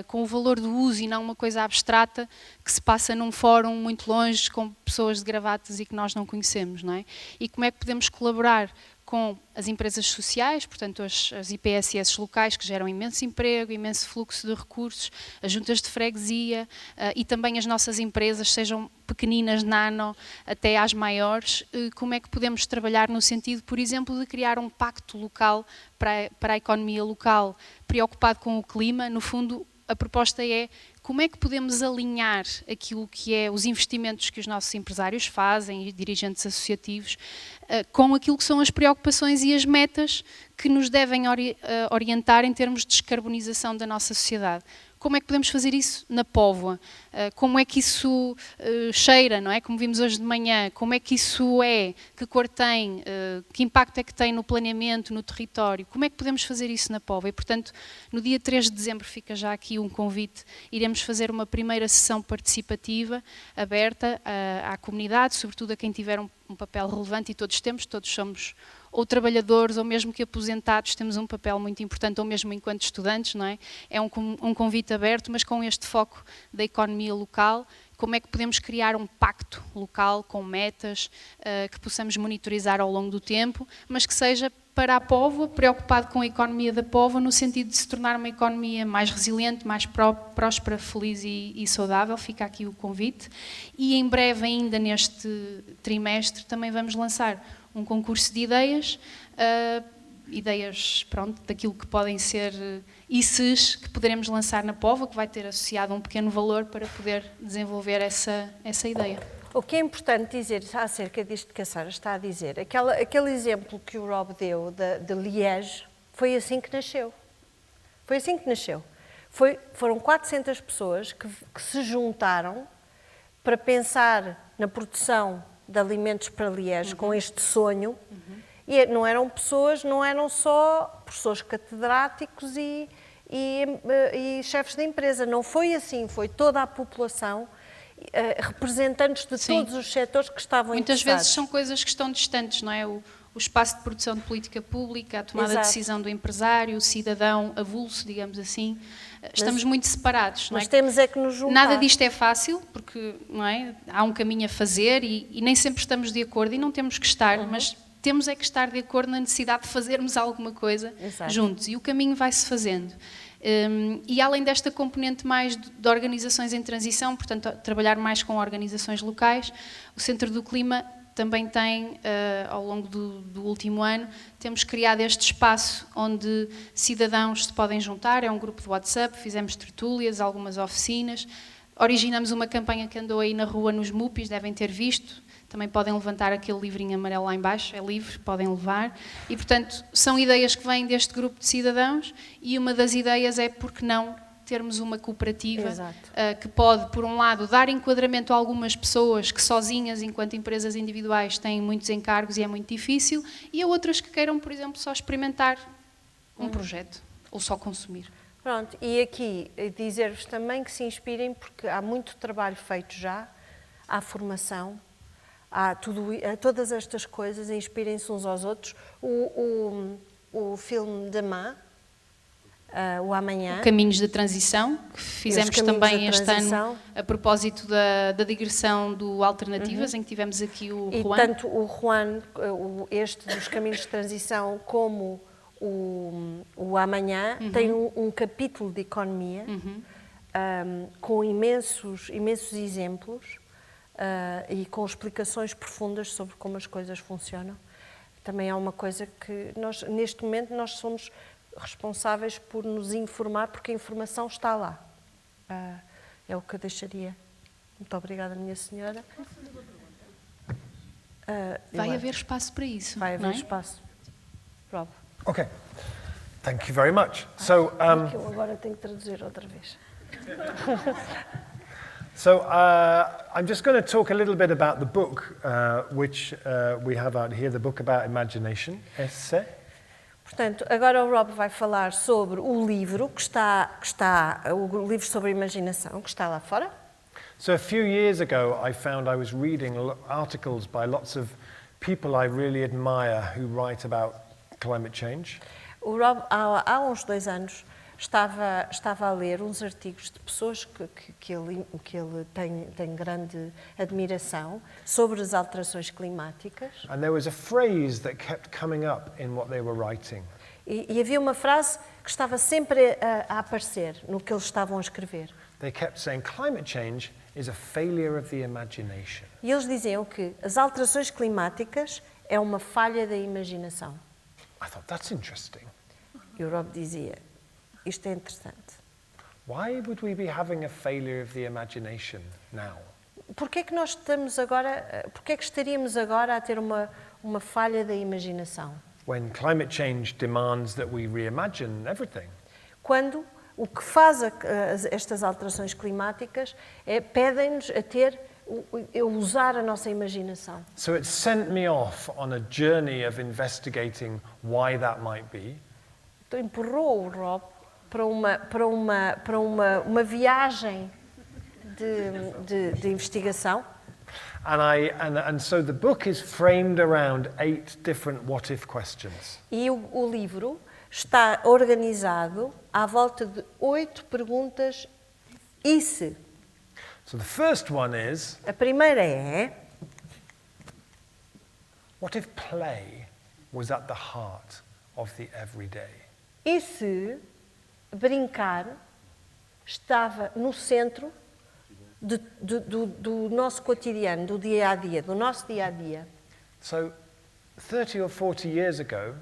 A: com o valor do uso e não uma coisa abstrata que se passa num fórum muito longe com pessoas de gravatas e que nós não conhecemos, não é? E como é que podemos colaborar com as empresas sociais, portanto as IPSS locais que geram imenso emprego, imenso fluxo de recursos, as juntas de freguesia e também as nossas empresas, sejam pequeninas, nano, até às maiores, como é que podemos trabalhar no sentido, por exemplo, de criar um pacto local para a economia local, preocupado com o clima. No fundo, a proposta é como é que podemos alinhar aquilo que é os investimentos que os nossos empresários fazem e dirigentes associativos com aquilo que são as preocupações e as metas que nos devem orientar em termos de descarbonização da nossa sociedade. Como é que podemos fazer isso na Póvoa? Como é que isso cheira, não é? Como vimos hoje de manhã, como é que isso é? Que cor tem? Que impacto é que tem no planeamento, no território? Como é que podemos fazer isso na Póvoa? E, portanto, no dia 3 de dezembro fica já aqui um convite, iremos fazer uma primeira sessão participativa, aberta à comunidade, sobretudo a quem tiver um papel relevante, e todos somos ou trabalhadores, ou mesmo que aposentados, temos um papel muito importante, ou mesmo enquanto estudantes, não é? É um convite aberto, mas com este foco da economia local. Como é que podemos criar um pacto local com metas que possamos monitorizar ao longo do tempo, mas que seja para a Póvoa, preocupado com a economia da Póvoa, no sentido de se tornar uma economia mais resiliente, mais próspera, feliz e saudável. Fica aqui o convite. E em breve, ainda neste trimestre, também vamos lançar um concurso de ideias, pronto, daquilo que podem ser ICs que poderemos lançar na Póvoa, que vai ter associado um pequeno valor para poder desenvolver essa ideia.
D: O que é importante dizer acerca disto que a Sara está a dizer, aquele exemplo que o Rob deu de Liège, foi assim que nasceu. Foi assim que nasceu. Foram 400 pessoas que se juntaram para pensar na produção de alimentos para Liège, com este sonho, e não eram só professores catedráticos e chefes de empresa, não foi assim, foi toda a população, representantes de todos os setores que estavam
A: Muitas
D: interessados.
A: vezes são coisas que estão distantes, não é? O espaço de produção de política pública, a tomada de decisão do empresário, o cidadão avulso, digamos assim, estamos muito separados. Não é?
D: Mas temos é que nos juntar.
A: Nada disto é fácil, porque não é? Há um caminho a fazer e nem sempre estamos de acordo e não temos que estar, mas temos é que estar de acordo na necessidade de fazermos alguma coisa juntos, e o caminho vai-se fazendo. E além desta componente mais de organizações em transição, portanto, trabalhar mais com organizações locais, o Centro do Clima também tem, ao longo do último ano, temos criado este espaço onde cidadãos se podem juntar, é um grupo de WhatsApp, fizemos tertúlias, algumas oficinas, originamos uma campanha que andou aí na rua nos MUPIs, devem ter visto, também podem levantar aquele livrinho amarelo lá em baixo, é livre, podem levar, e portanto são ideias que vêm deste grupo de cidadãos, e uma das ideias é, porque não, termos uma cooperativa que pode, por um lado, dar enquadramento a algumas pessoas que sozinhas, enquanto empresas individuais, têm muitos encargos e é muito difícil, e a outras que queiram, por exemplo, só experimentar um projeto, ou só consumir.
D: Pronto, e aqui dizer-vos também que se inspirem, porque há muito trabalho feito já, há formação, há todas estas coisas, inspirem-se uns aos outros. O filme Demain, o Amanhã.
A: Caminhos de Transição, que fizemos também este ano a propósito da digressão do Alternativas, em que tivemos aqui o Juan.
D: E tanto o Juan, este dos Caminhos de Transição, como o Amanhã, tem um capítulo de economia, com imensos exemplos e com explicações profundas sobre como as coisas funcionam. Também é uma coisa que nós, neste momento, nós somos responsáveis por nos informar, porque a informação está lá. É o que eu deixaria. Muito obrigada, minha senhora.
A: Vai haver espaço para isso.
D: Vai haver espaço. Rob.
C: Okay. Thank you very much. So,
D: eu agora tenho que traduzir outra vez.
C: So I'm just going to talk a little bit about the book, which we have out here, the book about imagination, Esse.
D: Portanto, agora o Rob vai falar sobre o livro o livro sobre a imaginação que está lá fora.
C: So a few years ago, I found I was reading articles by lots of people I really admire who write about climate change.
D: O Rob, há uns 2 anos, estava a ler uns artigos de pessoas que ele tem grande admiração sobre as alterações climáticas.
C: And there was a phrase that kept coming up in what they were writing.
D: E havia uma frase que estava sempre a aparecer no que eles estavam a escrever.
C: They kept saying climate change is a failure of the imagination.
D: E eles diziam que as alterações climáticas é uma falha da imaginação.
C: I thought, that's interesting.
D: E o Rob dizia, isto é interessante.
C: Why would we be having a failure of the imagination now?
D: Porquê é que estaríamos agora a ter uma falha da imaginação?
C: When climate change demands that we reimagine everything.
D: Quando o que faz estas alterações climáticas pedem-nos a usar a nossa imaginação.
C: So it sent me off on a journey of investigating why that might be.
D: Então empurrou o Rob para uma viagem de investigação.
C: And so the book is framed around 8 different what if questions.
D: E o livro está organizado à volta de 8 perguntas e se.
C: So the first one is,
D: A primeira é:
C: what if play was at the heart of the everyday?
D: e se brincar estava no centro do nosso cotidiano, do dia a dia, do nosso dia a dia?
C: So 30 or 40 years ago,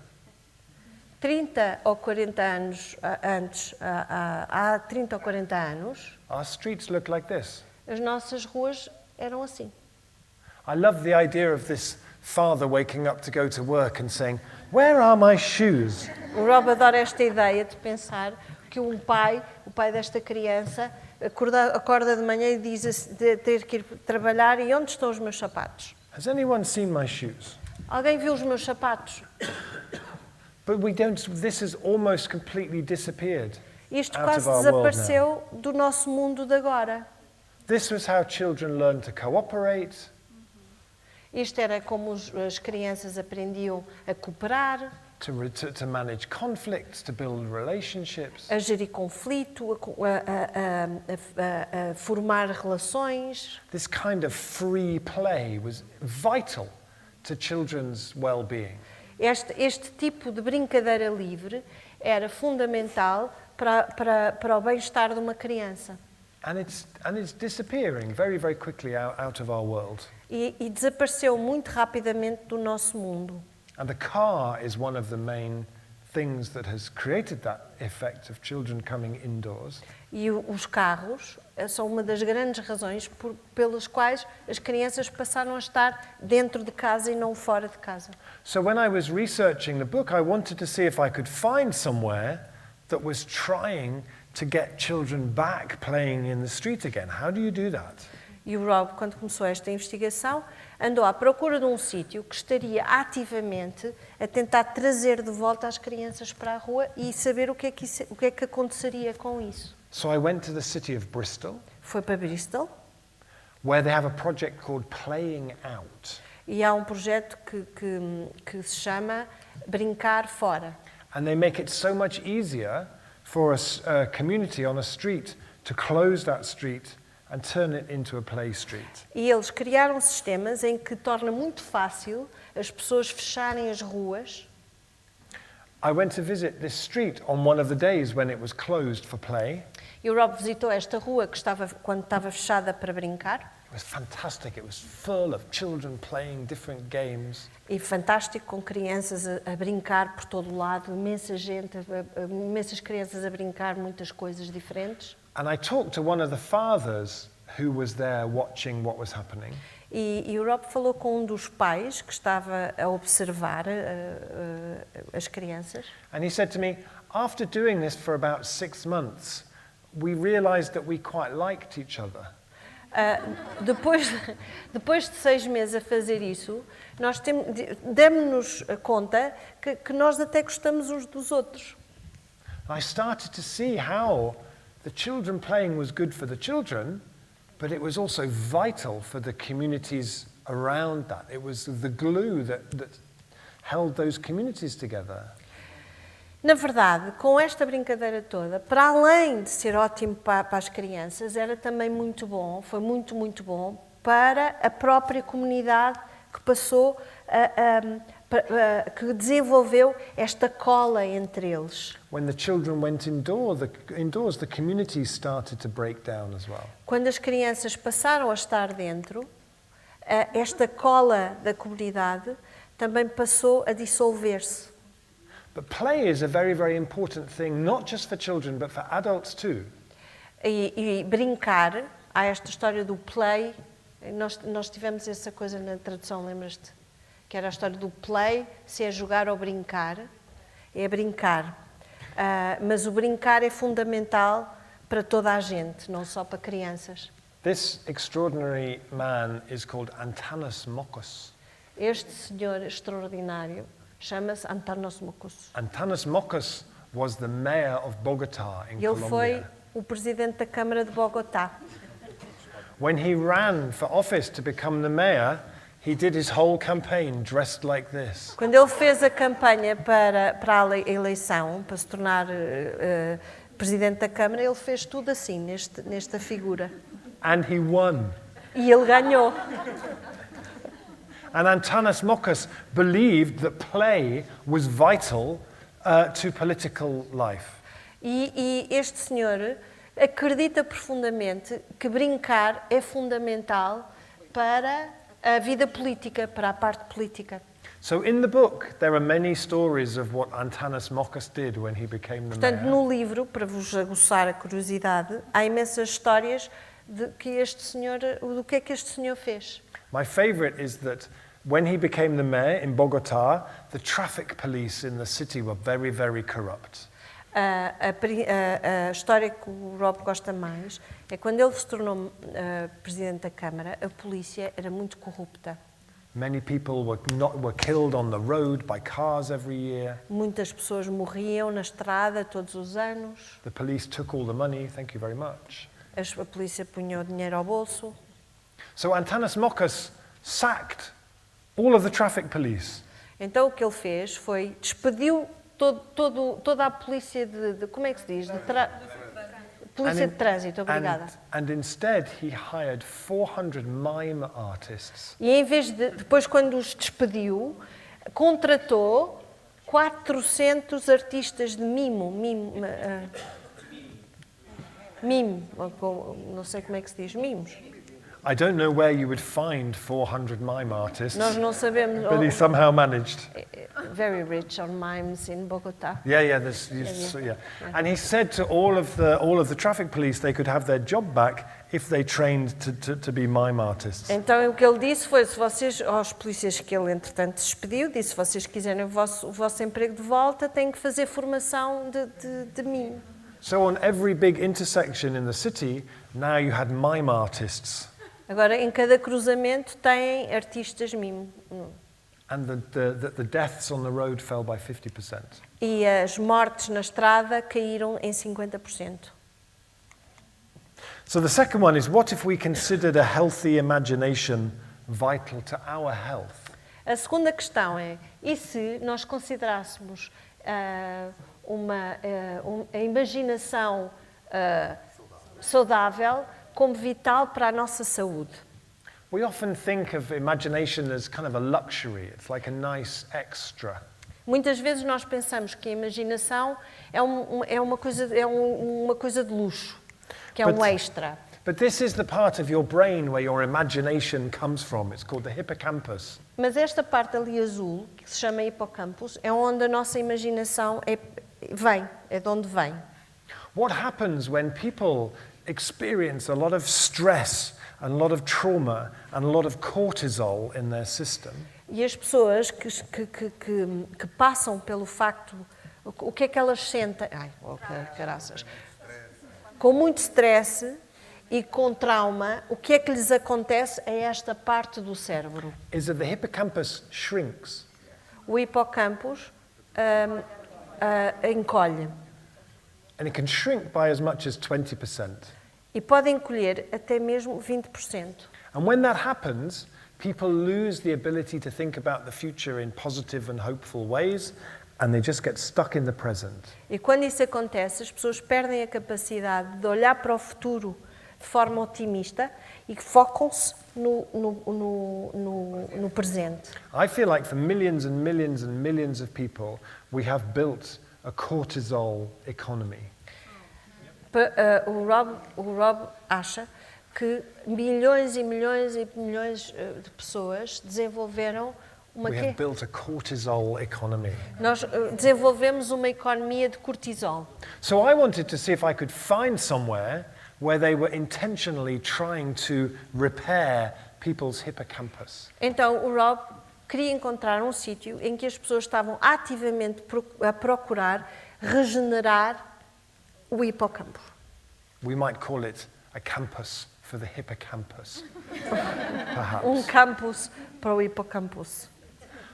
D: 30 ou 40 anos antes, há 30 ou 40 anos,
C: our streets looked like this.
D: as nossas ruas eram assim.
C: I love the idea of this father waking up to go to work and saying, "Where are my shoes?"
D: O Rob adora esta ideia de pensar que o pai desta criança, acorda de manhã e diz de ter que ir trabalhar: e onde estão os meus sapatos?
C: Has anyone seen my shoes?
D: Alguém viu os meus sapatos?
C: But we don't, this has almost completely disappeared
D: Isto
C: out
D: quase
C: of our world now.
D: desapareceu do nosso mundo de agora.
C: This was how children learned to cooperate,
D: Isto era como as crianças aprendiam a cooperar,
C: to manage conflicts, to build relationships.
D: a gerir conflito, a formar relações.
C: This kind of free play was vital to children's well-being.
D: Este tipo de brincadeira livre era fundamental para o bem-estar de uma criança.
C: And it's disappearing very, very quickly out of our world.
D: E desapareceu muito rapidamente do nosso mundo.
C: And the car is one of the main things that has created that effect of children coming indoors.
D: E os carros são uma das grandes razões pelas quais as crianças passaram a estar dentro de casa e não fora de casa.
C: So when I was researching the book, I wanted to see if I could find somewhere that was trying to get children back playing in the street again. How do you do that?
D: E o Rob, quando começou esta investigação, andou à procura de um sítio que estaria ativamente a tentar trazer de volta as crianças para a rua e saber o que é que aconteceria com isso.
C: So I went to the city of Bristol,
D: Foi para Bristol
C: where they have a project called Playing Out.
D: e há um projeto que se chama Brincar Fora.
C: And they make it so much easier for a community on a street to close that street and turn it into a play street.
D: E eles criaram sistemas em que torna muito fácil as pessoas fecharem as ruas.
C: I went to visit this street on one of the days when it was closed for play.
D: E o Rob visitou esta rua quando estava fechada para brincar.
C: It was fantastic. It was full of children playing different games.
D: E fantástico, com crianças a brincar por todo o lado, imensa gente, imensas crianças a brincar muitas coisas diferentes.
C: And I talked to one of the fathers who was there watching what was happening.
D: E o Rob falou com um dos pais que estava a observar as crianças.
C: And he said to me, after doing this for about 6 months, we realized that we quite liked each other.
D: Depois de 6 meses a fazer isso, nós demos-nos conta que nós até gostamos uns dos outros.
C: I started to see how the children playing was good for the children, but it was also vital for the communities around that. It was the glue that held those communities together.
D: Na verdade, com esta brincadeira toda, para além de ser ótimo para as crianças, era também muito bom, foi muito, muito bom para a própria comunidade que passou, que desenvolveu esta cola entre eles.
C: When the children went indoors, the communities started to break down as well.
D: Quando as crianças passaram a estar dentro, esta cola da comunidade também passou a dissolver-se.
C: But play is a very, very important thing, not just for children, but for adults too.
D: E brincar, há esta história do play, nós tivemos essa coisa na tradução, lembras-te? Que era a história do play, se é jogar ou brincar, é brincar. Mas o brincar é fundamental para toda a gente, não só para crianças.
C: This extraordinary man is called Antanas Mokos.
D: Este senhor extraordinário chama-se Antanas Mokos.
C: Antanas Mokos was the mayor of Bogotá in
D: Ele foi
C: Colombia.
D: o presidente da Câmara de Bogotá.
C: When he ran for office to become the mayor, he did his whole campaign dressed like this.
D: Quando ele fez a campanha para a eleição, para se tornar presidente da Câmara, ele fez tudo assim, nesta figura.
C: And he won.
D: E ele ganhou.
C: And Antanas Mokos believed that play was vital to political life.
D: E este senhor acredita profundamente que brincar é fundamental para a vida política, para a parte política.
C: So in the book, there are many stories of what Antanas Mokos did when he became the
D: Portanto,
C: mayor.
D: no livro, para vos aguçar a curiosidade, há imensas histórias do que este senhor fez.
C: My favorite is that when he became the mayor in Bogotá, the traffic police in the city were very, very corrupt.
D: A história que o Rob gosta mais é quando ele se tornou presidente da Câmara, a polícia era muito corrupta.
C: Many people were killed on the road by cars every year.
D: Muitas pessoas morriam na estrada todos os anos.
C: The police took all the money, thank you very much.
D: A polícia punha o dinheiro ao bolso.
C: So Antanas Mokos sacked all of the traffic police.
D: Então o que ele fez foi despediu toda a polícia como é que se diz? Polícia de trânsito, obrigada.
C: And instead he hired 400 mime artists.
D: E em vez depois quando os despediu, contratou 400 artistas de mimo, não sei como é que se diz, mimos.
C: I don't know where you would find 400 mime artists,
D: Nós não sabemos.
C: but he somehow managed.
D: Very rich on mimes in Bogotá.
C: Yeah. And he said to all of the traffic police they could have their job back if they trained to be mime artists.
D: Então o que ele disse foi, se vocês, aos polícias que ele entretanto despediu, disse, se vocês quiserem o vosso emprego de volta, têm que fazer formação de mime.
C: So on every big intersection in the city, now you had mime artists.
D: Agora, em cada cruzamento têm artistas mimo.
C: And the deaths on the road fell by 50%.
D: E as mortes na estrada caíram em 50%.
C: So the second one is, what if we considered a healthy imagination vital to our health?
D: A segunda questão é, e se nós considerássemos a imaginação saudável como vital para a nossa saúde?
C: We often think of imagination as kind of a luxury. It's like a nice extra.
D: Muitas vezes nós pensamos que a imaginação é uma coisa de luxo, que é um extra.
C: But this is the part of your brain where your imagination comes from. It's called the hippocampus.
D: Mas esta parte ali azul, que se chama hipocampus, é onde a nossa imaginação é de onde vem.
C: What happens when people experience a lot of stress and a lot of trauma and a lot of cortisol in their system?
D: E as pessoas que passam pelo facto, o que é que elas sentem? Caraças. Com muito stress e com trauma, o que é que lhes acontece a esta parte do cérebro?
C: is that the hippocampus shrinks.
D: O hipocampus encolhe
C: And it can shrink by as much as 20%.
D: e pode encolher até mesmo 20%.
C: And when that happens, people lose the ability to think about the future in positive and hopeful ways, and they just get stuck in the present.
D: E quando isso acontece, as pessoas perdem a capacidade de olhar para o futuro de forma otimista e focam-se no presente.
C: I feel like for millions and millions and millions of people, we have built a cortisol economy.
D: O Rob acha que milhões e milhões e milhões de pessoas desenvolveram uma
C: We have built a cortisol economy.
D: Nós desenvolvemos uma economia de cortisol.
C: So I wanted to see if I could find somewhere where they were intentionally trying to repair people's hippocampus.
D: Então o Rob queria encontrar um sítio em que as pessoas estavam ativamente a procurar regenerar o hipocampo.
C: We might call it a campus for the hippocampus, perhaps.
D: Um campus para o hipocampus.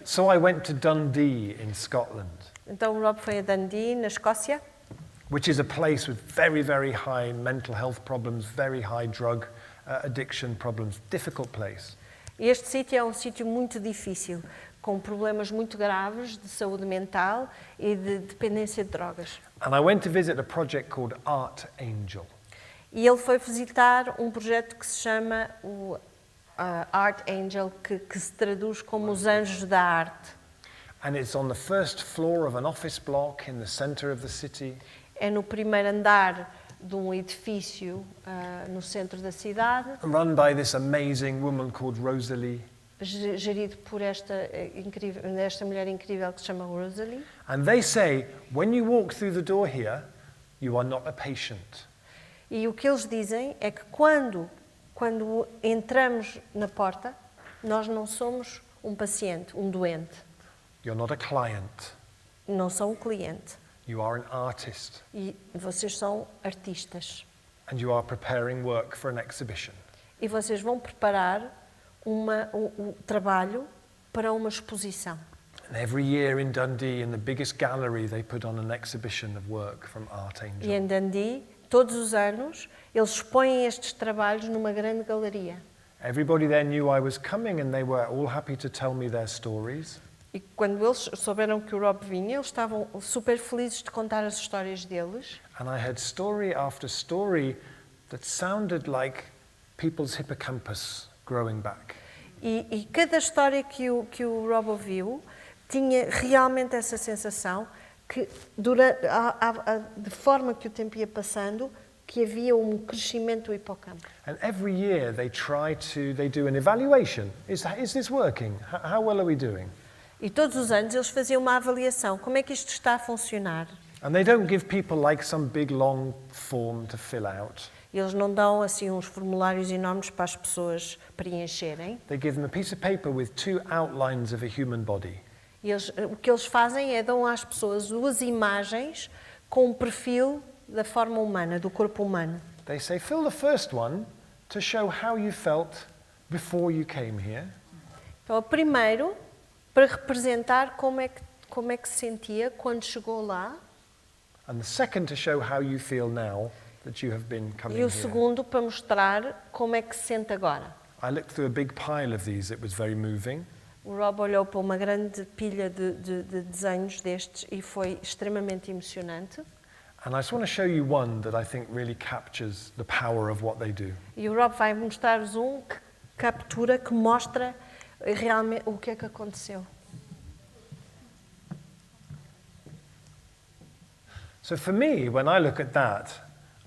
C: So I went to Dundee in Scotland,
D: Então o Rob foi a Dundee, na Escócia,
C: which is a place with very, very high mental health problems, very high drug addiction problems, difficult place.
D: Este sítio é um sítio muito difícil, com problemas muito graves de saúde mental e de dependência de drogas.
C: And I went to visit a project called Art Angel.
D: E ele foi visitar um projeto que se chama o Art Angel, que se traduz como os anjos da arte.
C: And it's on the first floor of an office block in the center of the city.
D: É no primeiro andar de um edifício no centro da cidade,
C: Run by this amazing woman called Rosalie.
D: gerido por esta mulher incrível que se chama Rosalie.
C: And they say, when you walk through the door here, you are not a patient.
D: E o que eles dizem é que quando entramos na porta, nós não somos um paciente, um doente.
C: You're not a client.
D: Não são um cliente.
C: You are an artist.
D: E vocês são artistas.
C: And you are preparing work for an exhibition.
D: E vocês vão preparar um trabalho para uma exposição.
C: And every year in Dundee, in the biggest gallery, they put on an exhibition of work from Art
D: E
C: Angel.
D: em Dundee, todos os anos, eles expõem estes trabalhos numa grande galeria.
C: Everybody there knew I was coming and they were all happy to tell me their stories.
D: E quando eles souberam que o Rob vinha, eles estavam super felizes de contar as histórias deles.
C: And I had story after story that sounded like people's hippocampus growing back.
D: E cada história que o Rob ouviu tinha realmente essa sensação que, de forma que o tempo ia passando, que havia um crescimento do hipocampo.
C: And every year they do an evaluation. Is this working? How well are we doing?
D: E todos os anos eles faziam uma avaliação. Como é que isto está a funcionar?
C: And they don't give people like some big long form to fill out.
D: Eles não dão assim uns formulários enormes para as pessoas preencherem.
C: They give them a piece of paper with 2 outlines of a human body.
D: O que eles fazem é dão às pessoas 2 imagens com um perfil da forma humana, do corpo humano.
C: They say, fill the first one to show how you felt before you came here.
D: Então, o primeiro, para representar como é que se sentia quando chegou lá.
C: And the second to show how you feel now that you have been coming
D: E o
C: here.
D: segundo, para mostrar como é que se sente agora.
C: I looked through a big pile of these. It was very moving.
D: O Rob olhou para uma grande pilha de desenhos destes e foi extremamente emocionante.
C: And I just want to show you one that I think really captures the power of what they do.
D: E o Rob vai mostrar-vos um que captura, que mostra realmente o que é que aconteceu.
C: So for me, when I look at that,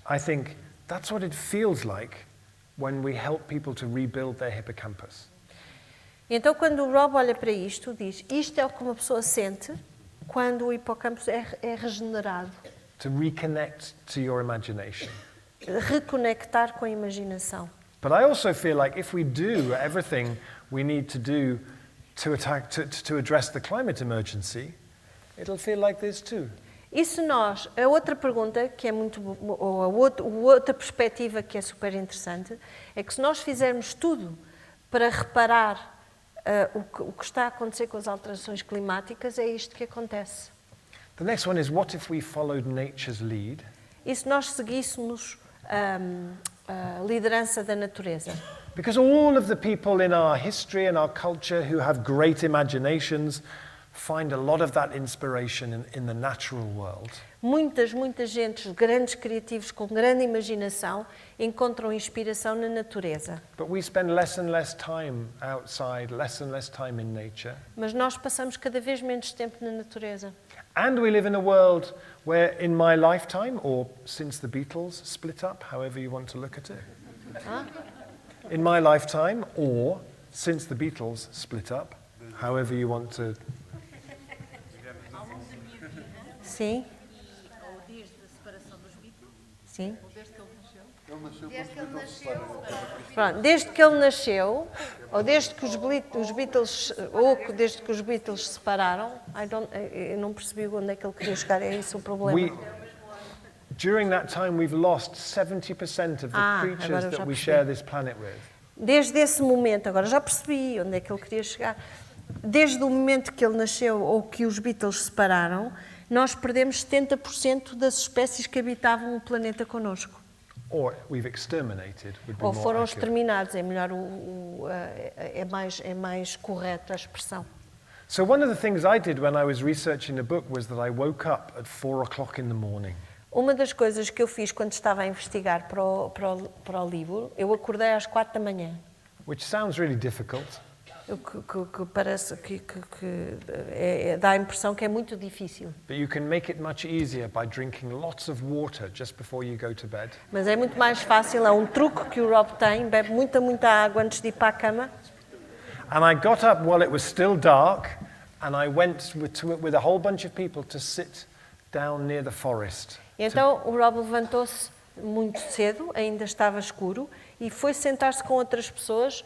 C: I think that's what it feels like when we help people to rebuild their hippocampus.
D: Então, quando o Rob olha para isto, diz: isto é o que uma pessoa sente quando o hipocampo é regenerado.
C: To reconnect to your imagination.
D: Reconectar com a imaginação.
C: But I also feel like if we do everything we need to do to address the climate emergency, it'll feel like this too.
D: E se nós, a outra pergunta que é ou a outra perspectiva que é super interessante, é que se nós fizermos tudo para reparar o que está a acontecer com as alterações climáticas, é isto que acontece.
C: The next one is, what if we followed nature's lead?
D: E se nós seguíssemos a liderança da natureza?
C: Because all of the people in our history and our culture who have great imaginations find a lot of that inspiration in the natural world.
D: Muita gente, grandes criativos com grande imaginação, encontram inspiração na natureza.
C: But we spend less and less time outside, less and less time in nature.
D: Mas nós passamos cada vez menos tempo na natureza.
C: And we live in a world where in my lifetime, or since the Beatles split up, however you want to look at it. In my lifetime, or since the Beatles split up, however you want to...
D: Sim. Sim. Pronto, desde que ele nasceu, ou desde que os Beatles, desde que os Beatles se separaram, eu não percebi onde é que ele queria chegar, é esse o problema.
C: During that time we've lost 70% of the creatures that we share this planet with.
D: Desde esse momento, agora já percebi onde é que ele queria chegar. Desde o momento que ele nasceu ou que os Beatles se separaram, nós perdemos 70% das espécies que habitavam o planeta connosco.
C: Or we've exterminated, would be
D: Ou
C: more
D: foram
C: accurate.
D: exterminados, é melhor, é mais correta a expressão.
C: So one of the things I did when I was researching the book was that I woke up at 4:00 in the morning.
D: Uma das coisas que eu fiz quando estava a investigar para o livro, eu acordei às 4 da manhã.
C: Which sounds really difficult.
D: Que parece que dá a impressão que é muito difícil.
C: But you can make it much easier by drinking lots of water just before you go to bed.
D: Mas é muito mais fácil, há um truque que o Rob tem, bebe muita água antes de ir para a cama.
C: And I got up while it was still dark, and I went with a whole bunch of people to sit down near the forest.
D: Então o Rob levantou-se muito cedo, ainda estava escuro, e foi sentar-se com outras pessoas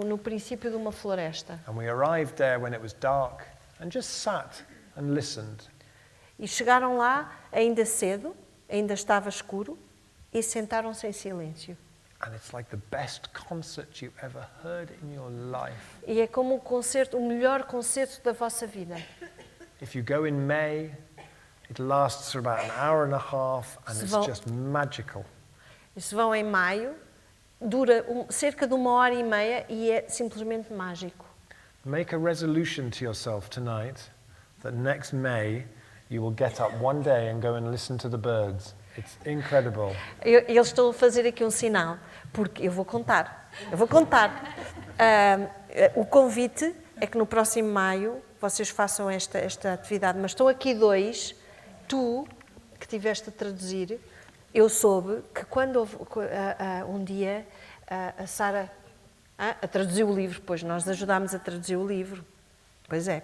D: no princípio de uma floresta.
C: And we arrived there when it was dark and just sat and listened.
D: E chegaram lá ainda cedo, ainda estava escuro, e sentaram-se em silêncio.
C: And it's like the best concert you ever heard in your life.
D: E é como o melhor concerto da vossa vida.
C: If you go in May, it lasts for about an hour and a half, and it's just magical.
D: E se vão em maio, dura cerca de 1h30 e é simplesmente mágico.
C: Make a resolution to yourself tonight that next May you will get up one day and go and listen to the birds. It's incredible.
D: Eles estão a fazer aqui um sinal, porque eu vou contar. O convite é que no próximo maio vocês façam esta atividade, mas estão aqui dois, tu, que estiveste a traduzir, eu soube que quando houve, um dia a Sara traduziu o livro, pois nós ajudámos a traduzir o livro. Pois é.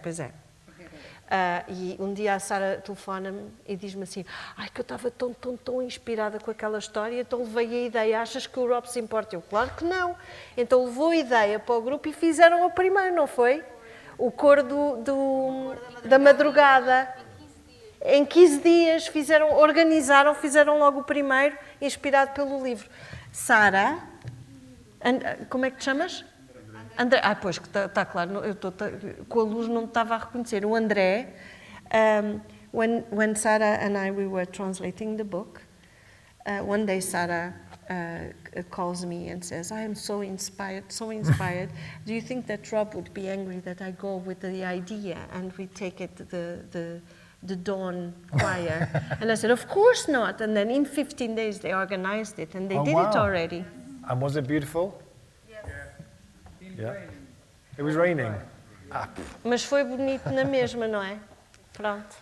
D: E um dia a Sara telefona-me e diz-me assim: ai, que eu estava tão inspirada com aquela história, então levei a ideia, achas que o Rob se importa? Eu, claro que não. Então levou a ideia para o grupo e fizeram o primeiro, não foi? O coro da madrugada. Em 15 dias organizaram, fizeram logo o primeiro, inspirado pelo livro. Sara, como é que te chamas? André, pois, que está claro, com a luz não me estava a reconhecer. O André, when Sarah and we were translating the book, one day Sarah calls me and says, I am so inspired. Do you think that Rob would be angry that I go with the idea and we take it the Dawn Choir? And I said, of course not. And then in 15 days they organized it and they did it already.
C: And was it beautiful? Yeah. It was raining.
D: Mas foi bonito na mesma, não é? Pronto.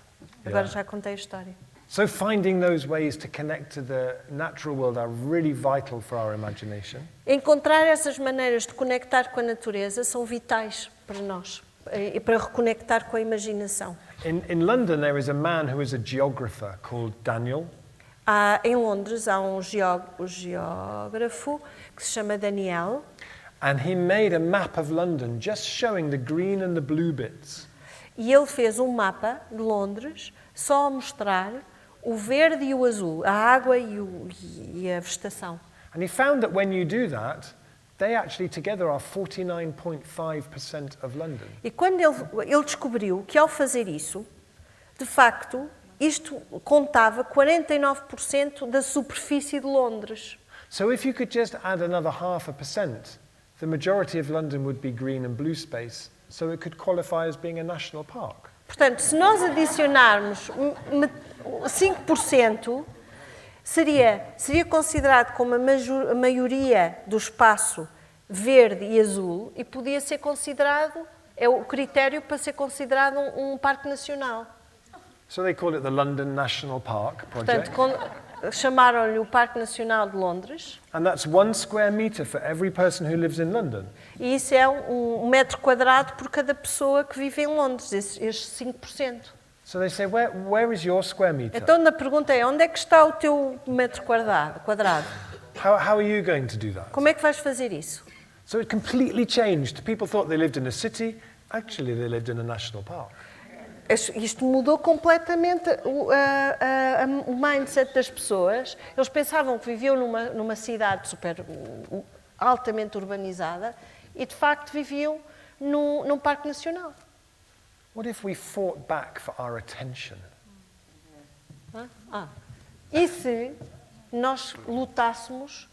D: Agora já contei a história.
C: So finding those ways to connect to the natural world are really vital for our imagination.
D: Encontrar essas maneiras de conectar com a natureza são vitais para nós e para reconectar com a imaginação.
C: In London there is a man who is a geographer called Daniel.
D: Em Londres há um geógrafo que se chama Daniel.
C: And he made a map of London just showing the green and the blue bits.
D: E ele fez um mapa de Londres só a mostrar o verde e o azul, a água e a vegetação.
C: And he found that when you do that, they actually together are 49.5% of London.
D: E quando ele descobriu que ao fazer isso, de facto, isto contava 49% da superfície de Londres.
C: So if you could just add another 0.5%, the majority of London would be green and blue space, so it could qualify as being a national park.
D: Portanto, se nós adicionarmos 5%, seria considerado como a maioria do espaço verde e azul e podia ser considerado, é o critério para ser considerado um parque nacional.
C: So they call it the London National Park Project.
D: Portanto, chamaram-lhe o Parque Nacional de Londres.
C: And that's 1 square metre for every person who lives in London.
D: E isso é um metro quadrado por cada pessoa que vive em Londres, esses 5%.
C: So they say, where is your square metre?
D: Então, a pergunta é, onde é que está o teu metro quadrado?
C: How are you going to do that?
D: Como é que vais fazer isso?
C: So it completely changed. People thought they lived in a city. Actually, they lived in a national park.
D: Isto mudou completamente o mindset das pessoas. Eles pensavam que viviam numa cidade altamente urbanizada e, de facto, viviam num parque nacional.
C: What if we fought back for our attention?
D: E se nós lutássemos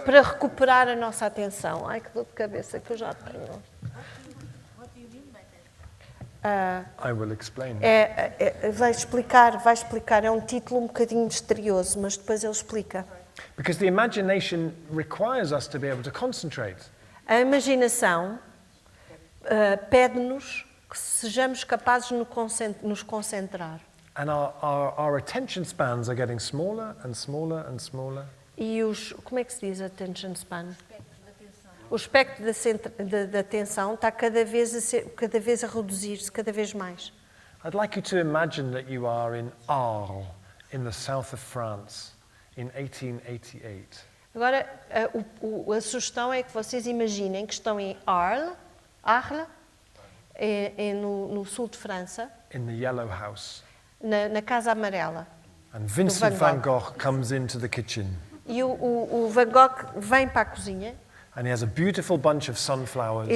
D: para recuperar a nossa atenção? Ai, que dor de cabeça que eu já tenho.
C: I will explain.
D: Vai explicar, é um título um bocadinho misterioso, mas depois ele explica.
C: Because the imagination requires us to be able to concentrate.
D: A imaginação pede-nos que sejamos capazes de nos concentrar.
C: And our attention spans are getting smaller and smaller and smaller.
D: E como é que se diz attention span? O espectro da atenção está cada vez a reduzir-se, cada vez mais.
C: I'd like you to imagine that you are in Arles, in the south of France, in 1888.
D: Agora, a sugestão é que vocês imaginem que estão em Arles, no sul de França,
C: In the yellow house.
D: na Casa Amarela.
C: And Vincent van Gogh comes into the kitchen.
D: E o Van Gogh vem para a cozinha.
C: And he has a beautiful bunch of sunflowers.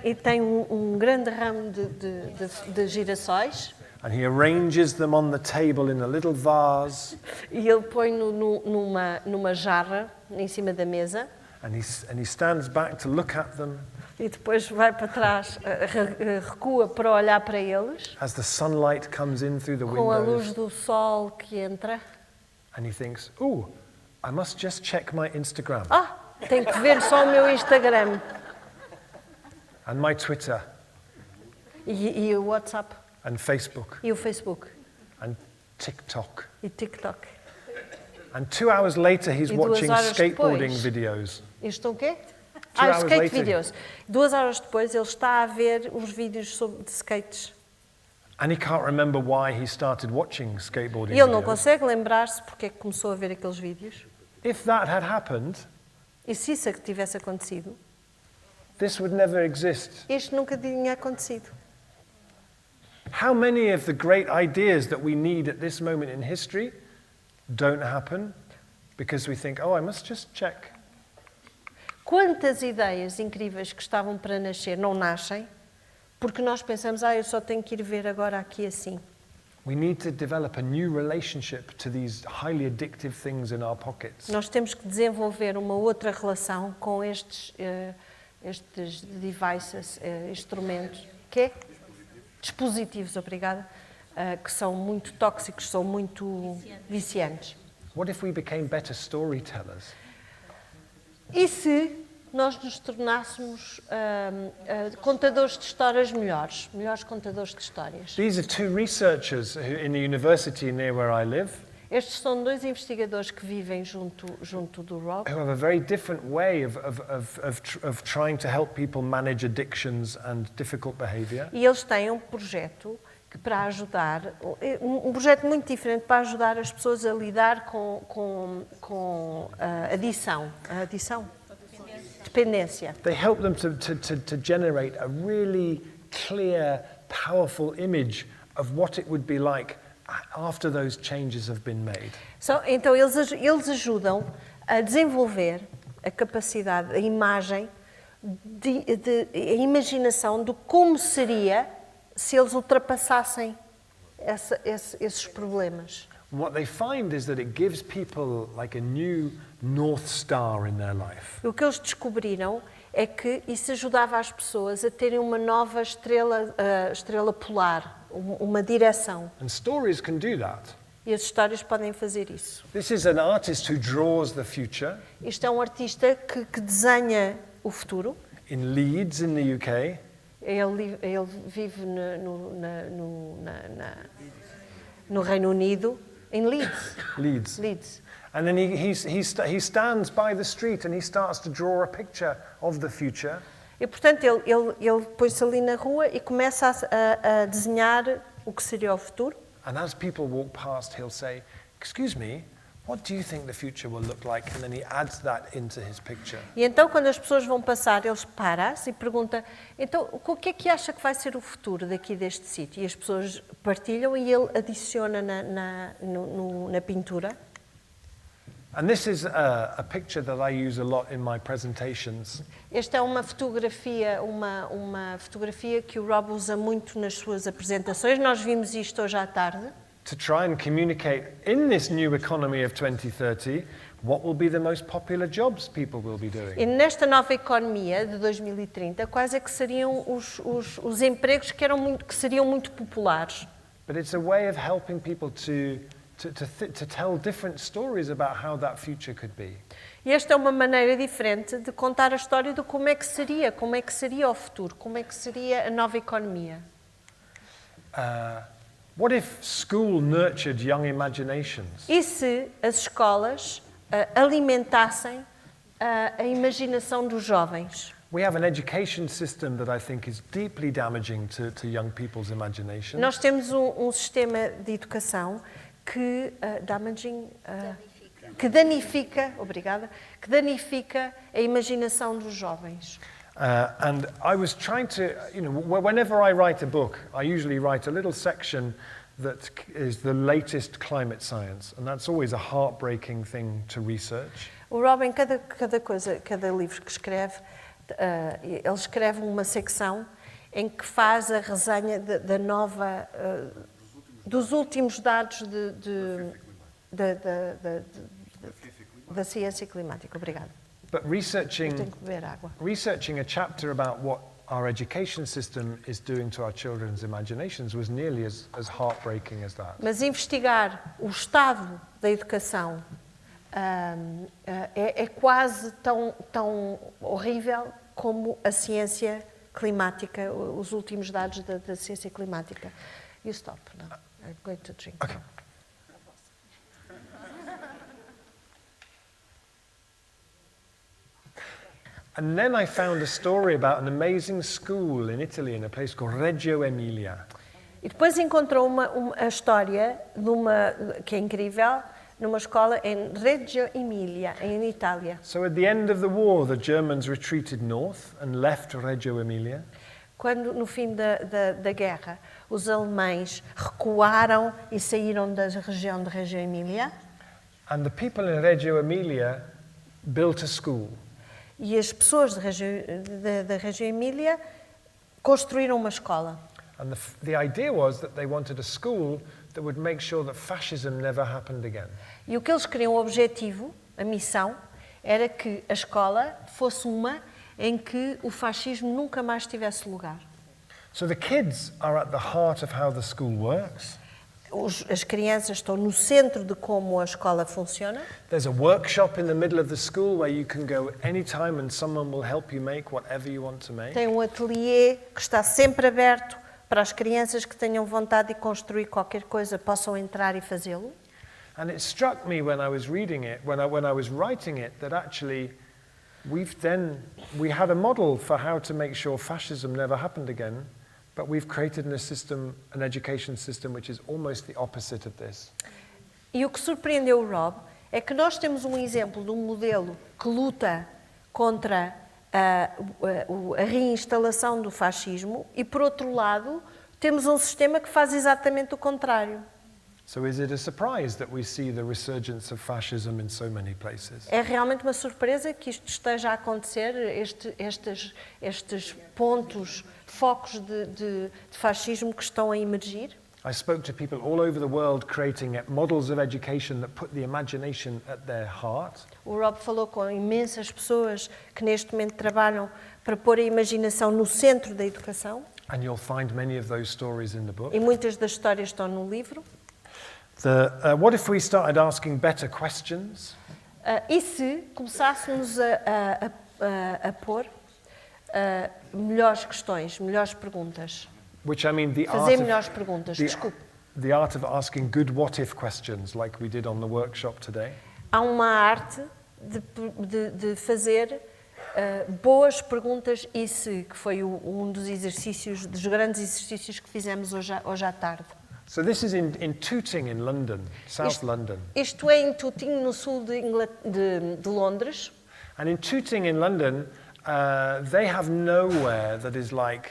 D: E tem um grande ramo de girassóis.
C: And he arranges them on the table in a little vase.
D: E ele põe numa jarra em cima da mesa.
C: And he stands back to look at them.
D: E depois vai para trás, recua para olhar para eles.
C: As the sunlight comes in through the
D: Com a luz
C: windows.
D: do sol que entra.
C: And he thinks, "Ooh, I must just check my Instagram
D: Tenho que ver só o meu Instagram.
C: and my Twitter
D: E o WhatsApp.
C: and Facebook
D: E o Facebook.
C: and TikTok."
D: E TikTok.
C: And 2 hours later, he's
D: E 2
C: watching
D: horas
C: skateboarding
D: depois-
C: videos.
D: E estão o quê?
C: hours
D: skate
C: later.
D: videos. 2 horas depois ele está a ver os vídeos de skates.
C: And he can't remember why he started watching skateboarding
D: E ele não
C: videos.
D: consegue lembrar-se porque é que começou a ver aqueles vídeos.
C: If that had happened,
D: E se isso tivesse acontecido,
C: this would never exist.
D: isto nunca tinha acontecido.
C: How many of the great ideas that we need at this moment in history don't happen because we think, oh, I must just check.
D: Quantas ideias incríveis que estavam para nascer não nascem porque nós pensamos, eu só tenho que ir ver agora aqui assim.
C: We need to develop a new relationship to these highly addictive things in our pockets.
D: Nós temos que desenvolver uma outra relação com estes devices, instrumentos, dispositivos, obrigada, que são muito tóxicos, são muito viciantes.
C: What if we became better storytellers?
D: E se nós nos tornássemos contadores de histórias melhores contadores de histórias?
C: These are two researchers in the university near where I live
D: Estes são 2 investigadores que vivem junto do Rob,
C: who have a very different way of trying to help people manage addictions and difficult behavior.
D: e eles têm um projeto para ajudar, um projeto muito diferente para ajudar as pessoas a lidar com a adição, dependência.
C: They help them to generate a really clear, powerful image of what it would be like after those changes have been made.
D: Então, eles ajudam a desenvolver a capacidade, a imagem, a imaginação de como seria se eles ultrapassassem esses problemas.
C: What they find is that it gives people like a new North Star in their life.
D: O que eles descobriram é que isso ajudava as pessoas a terem uma nova estrela polar, uma direção.
C: And stories can do that.
D: E as histórias podem fazer isso.
C: This is an artist who draws the future
D: Este é um artista que desenha o futuro.
C: in Leeds in the UK.
D: Ele vive no Reino Unido, em
C: Leeds.
D: Leeds.
C: And then he stands by the street and he starts to draw a picture of the future.
D: E, portanto, ele põe-se ali na rua e começa a desenhar o que seria o futuro.
C: And as people walk past, he'll say, "Excuse me, what do you think the future will look like?" And then he adds that into his picture.
D: E então, quando as pessoas vão passar, eles param-se e perguntam: então, o que é que acha que vai ser o futuro daqui deste sítio? E as pessoas partilham e ele adiciona na pintura.
C: And this is a picture that I use a lot in my presentations.
D: Esta é uma fotografia que o Rob usa muito nas suas apresentações. Nós vimos isto hoje à tarde.
C: To try and communicate in this new economy of 2030 what will be the most popular jobs people will be doing.
D: E nesta nova economia de 2030, quais é que seriam os empregos que seriam muito populares?
C: But it's a way of helping people to tell different stories about how that future could be.
D: E esta é uma maneira diferente de contar a história de como é que seria o futuro, como é que seria a nova economia.
C: What if school nurtured young imaginations?
D: E se as escolas alimentassem a imaginação dos jovens?
C: We have an education system that I think is deeply damaging to young people's imagination.
D: Nós temos um sistema de educação que danifica a imaginação dos jovens.
C: And I was trying to, whenever I write a book, I usually write a little section that is the latest climate science, and that's always a heartbreaking thing to research.
D: O Robin, cada livro que escreve, ele escreve uma secção em que faz a resenha dos últimos dados da ciência climática. Obrigada.
C: But researching
D: Tenho que beber água.
C: a chapter about what our education system is doing to our children's imaginations was nearly as heartbreaking as that.
D: Mas investigar o estado da educação é quase tão horrível como a ciência climática, os últimos dados da ciência climática. You stop now. I'm going to drink.
C: Okay. And then I found a story about an amazing school in Italy, in a place called Reggio Emilia.
D: E depois encontrou a história que é incrível, numa escola em Reggio Emilia, em Itália.
C: So at the end of the war, the Germans retreated north and left Reggio Emilia.
D: Quando, no fim da guerra, os alemães recuaram e saíram da região de Reggio Emilia.
C: And the people in Reggio Emilia built a school.
D: E as pessoas da Reggio Emilia construíram uma escola.
C: And the idea was that they wanted a school that would make sure that fascism never happened again.
D: E o que eles queriam, o objetivo, a missão, era que a escola fosse uma em que o fascismo nunca mais tivesse lugar.
C: So the kids are at the heart of how the school works.
D: As crianças estão no centro de como a escola funciona.
C: There's a workshop in the middle of the school where you can go anytime and someone will help you make whatever you want to make.
D: Tem um ateliê que está sempre aberto para as crianças que tenham vontade de construir qualquer coisa, possam entrar e fazê-lo.
C: And it struck me when I was reading it, when I was writing it, that actually we had a model for how to make sure fascism never happened again. But we've created an education system which is almost the opposite of this.
D: E o que surpreendeu o Rob é que nós temos um exemplo de um modelo que luta contra a reinstalação do fascismo e, por outro lado, temos um sistema que faz exatamente o contrário.
C: So is it a surprise that we see the resurgence of fascism in so many places?
D: É realmente uma surpresa que isto esteja a acontecer, estes pontos, focos de fascismo que estão a emergir.
C: I spoke to people all over the world creating models of education that put the imagination at their heart.
D: O Rob falou com imensas pessoas que neste momento trabalham para pôr a imaginação no centro da educação.
C: And you'll find many of those stories in the book.
D: E muitas das histórias estão no livro.
C: What if we started asking better questions?
D: E se começássemos a pôr melhores questões, melhores perguntas?
C: Which I mean
D: Fazer melhores perguntas, desculpe.
C: the art of asking good what if questions like we did on the workshop today.
D: Há uma arte de fazer boas perguntas e se, que foi um dos exercícios, dos grandes exercícios que fizemos hoje à tarde.
C: So this is in Tooting in London, South London.
D: Isto é em Tooting, no sul de Londres.
C: And in Tooting in London, they have nowhere that is like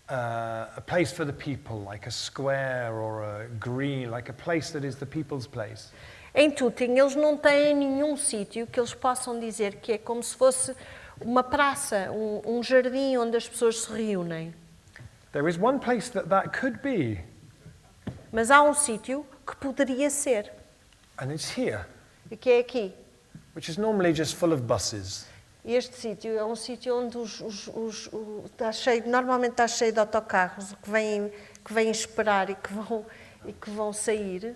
C: a place for the people, like a square or a green, like a place that is the people's place.
D: Em Tooting, eles não têm nenhum sítio que eles possam dizer que é como se fosse uma praça, um jardim onde as pessoas se reúnem.
C: There is one place that could be.
D: Mas há um sítio que poderia ser,
C: And it's here,
D: e que é aqui.
C: which is normally just full of buses.
D: Este sítio é um sítio onde normalmente está cheio de autocarros que vêm esperar e que vão sair.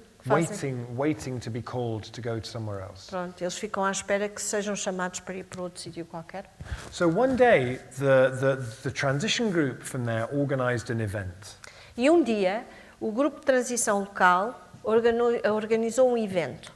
C: Waiting to be called to go to somewhere else.
D: Pronto, eles ficam à espera que sejam chamados para ir para outro sítio qualquer.
C: So one day, the transition group from there organized an event.
D: E um dia, o grupo de transição local organizou um evento.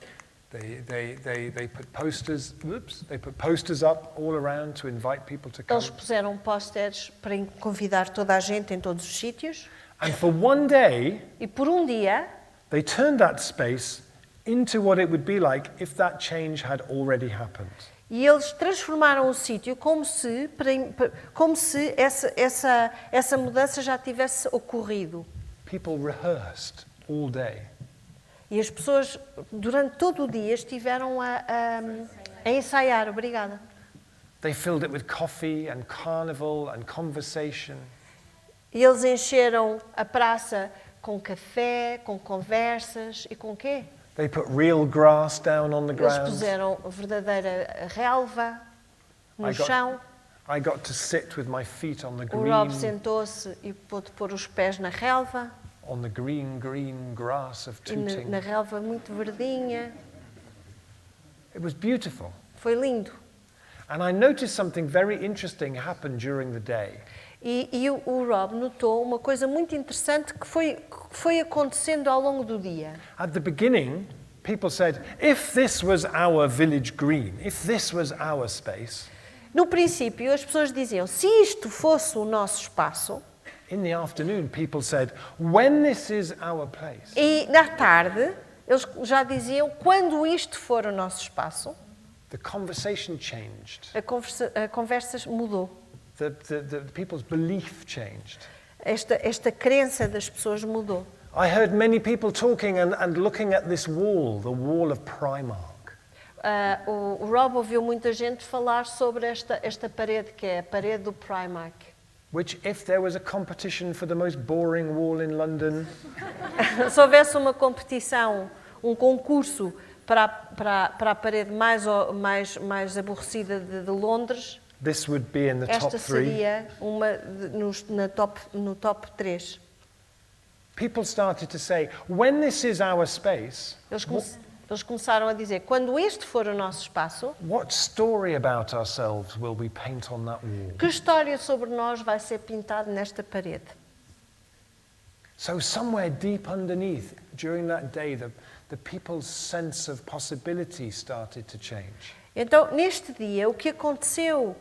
C: They put posters up all around to invite people to come.
D: Eles puseram posters para convidar toda a gente em todos os sítios.
C: And for one day,
D: E por um dia,
C: they turned that space into what it would be like if that change had already happened.
D: e eles transformaram o sítio como se essa mudança já tivesse ocorrido.
C: People rehearsed all day.
D: E as pessoas, durante todo o dia, estiveram a ensaiar. Obrigada.
C: They filled it with coffee and carnival and conversation.
D: E eles encheram a praça com café, com conversas e com quê?
C: They put real grass down on the
D: Eles
C: ground.
D: puseram verdadeira relva no chão.
C: I got to sit with my feet on the
D: O Rob
C: green,
D: sentou-se e pôde pôr os pés na relva.
C: on the green grass of
D: E
C: Tooting.
D: na relva muito verdinha.
C: It was beautiful.
D: Foi lindo.
C: And I noticed something very interesting happen during the day.
D: E o Rob notou uma coisa muito interessante que foi acontecendo ao longo do dia.
C: At the beginning, people said, if this was our village green, if this was our space.
D: No princípio, as pessoas diziam, se isto fosse o nosso espaço,
C: In the afternoon, people said, when this is our place.
D: e na tarde, eles já diziam, quando isto for o nosso espaço,
C: The conversation changed.
D: a conversa mudou.
C: The people's belief changed.
D: Esta crença das pessoas mudou.
C: I heard many people talking and looking at this wall, the wall of Primark.
D: O Rob ouviu muita gente falar sobre esta parede, que é a parede do Primark.
C: Which, if there was a competition for the most boring wall in London,
D: Se houvesse uma competição, um concurso para a parede mais aborrecida de Londres,
C: this would be in the top
D: esta
C: 3.
D: seria uma no top 3.
C: People started to say, when this is our space,
D: Eles começaram a dizer, quando este for o nosso espaço,
C: what story about ourselves will we paint on that wall?
D: que história sobre nós vai ser pintada nesta parede?
C: So somewhere deep underneath, during that day, the people's sense of possibility started to change.
D: Então, neste dia, o que aconteceu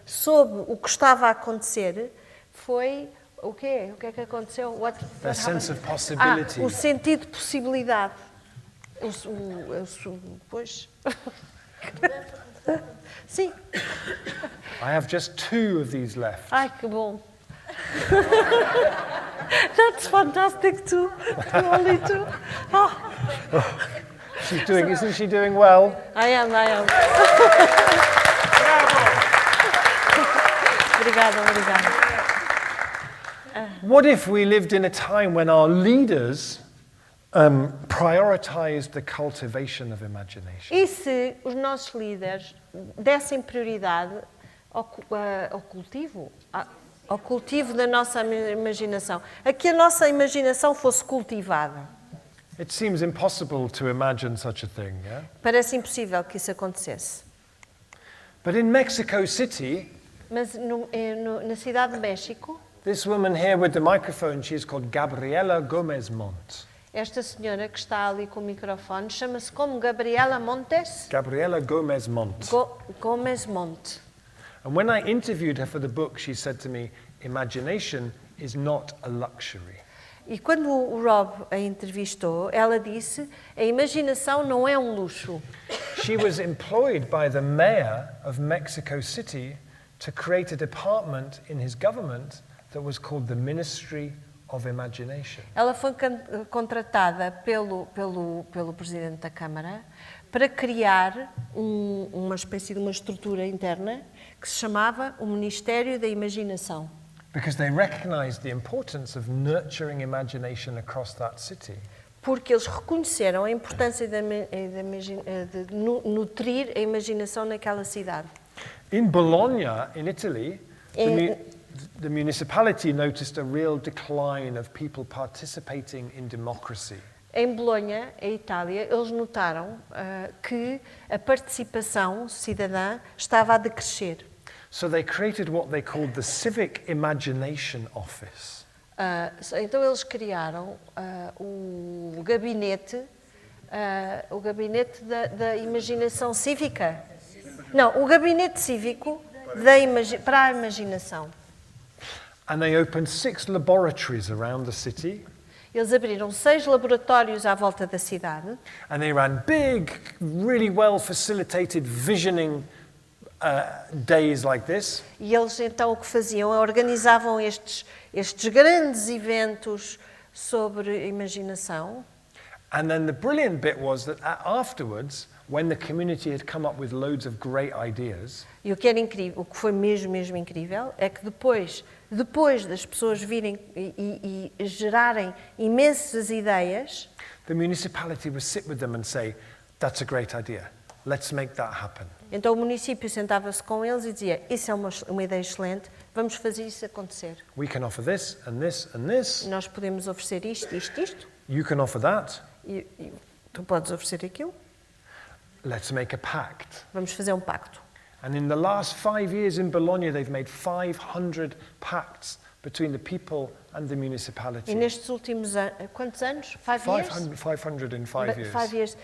D: sobre o que estava a acontecer foi o quê? O que é que aconteceu?
C: Their sense of possibility.
D: O sentido de possibilidade. Pois. Sim.
C: I have just 2 of these left.
D: Ai, que bom. That's fantastic too. Only 2. Oh,
C: Isn't she doing well?
D: I am. Obrigada.
C: What if we lived in a time when our leaders prioritized the cultivation of imagination?
D: E se os nossos líderes dessem prioridade ao cultivo da nossa imaginação, a que a nossa imaginação fosse cultivada?
C: It seems impossible to imagine such a thing, yeah?
D: Parece impossível que isso acontecesse.
C: But in Mexico City,
D: Mas na cidade de México,
C: this woman here with the microphone, she is called Gabriela Gomez Montt.
D: esta senhora que está ali com o microfone chama-se como Gabriela Montes?
C: Gabriela Gomez Montt.
D: Gomes Monte.
C: And when I interviewed her for the book, she said to me, imagination is not a luxury.
D: E quando o Rob a entrevistou, ela disse: a imaginação não é um luxo.
C: She was employed by the mayor of Mexico City to create a department in his government that was called the Ministry of Imagination.
D: Ela foi contratada pelo presidente da Câmara para criar uma espécie de uma estrutura interna que se chamava o Ministério da Imaginação.
C: Because they recognized the importance of nurturing imagination across that city.
D: Porque eles reconheceram a importância de nutrir a imaginação naquela cidade.
C: In Bologna, in Italy, the municipality noticed a real decline of people participating in democracy.
D: Em Bolonha, em Itália, eles notaram que a participação cidadã estava a decrescer.
C: So they created what they called the Civic Imagination Office.
D: Então eles criaram o gabinete da imaginação cívica. Não, o gabinete cívico para a imaginação.
C: And they opened 6 laboratories around the city.
D: Eles abriram 6 laboratórios à volta da cidade.
C: And they ran big, really well facilitated visioning days like this.
D: E eles então o que faziam é organizavam estes grandes eventos sobre imaginação.
C: And then the brilliant bit was that afterwards, when the community had come up with loads of great ideas,
D: E o que era incrível, o que foi mesmo incrível, é que depois das pessoas virem e gerarem imensas ideias,
C: the municipality would sit with them and say, "That's a great idea. Let's make that happen."
D: então o município sentava-se com eles e dizia: isso é uma ideia excelente, vamos fazer isso acontecer.
C: We can offer this and this and this.
D: Nós podemos oferecer isto.
C: You can offer that.
D: E tu podes oferecer aquilo.
C: Let's make a pact.
D: Vamos fazer um pacto.
C: And in the last 5 years in Bologna, they've made 500 pacts between the people and the municipality.
D: E nestes últimos quantos anos? 5 years?
C: 500 in 5 years.
D: 5 years.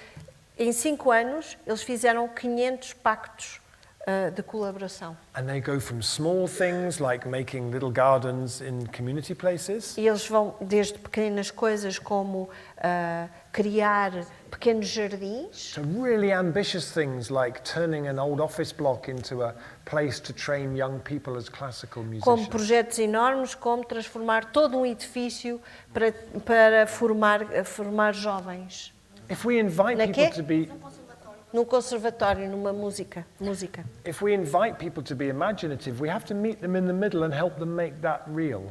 D: Em 5 anos, eles fizeram 500 pactos de colaboração.
C: And they go from small things like making little gardens in community places
D: E eles vão desde pequenas coisas como criar pequenos jardins,
C: to really ambitious things like turning an old office block into a place to train young people as classical
D: como
C: musicians.
D: projetos enormes, como transformar todo um edifício para formar jovens.
C: If we invite
D: Na
C: people
D: quê?
C: to be
D: Num conservatório, numa música.
C: if we invite people to be imaginative, we have to meet them in the middle and help them make that real.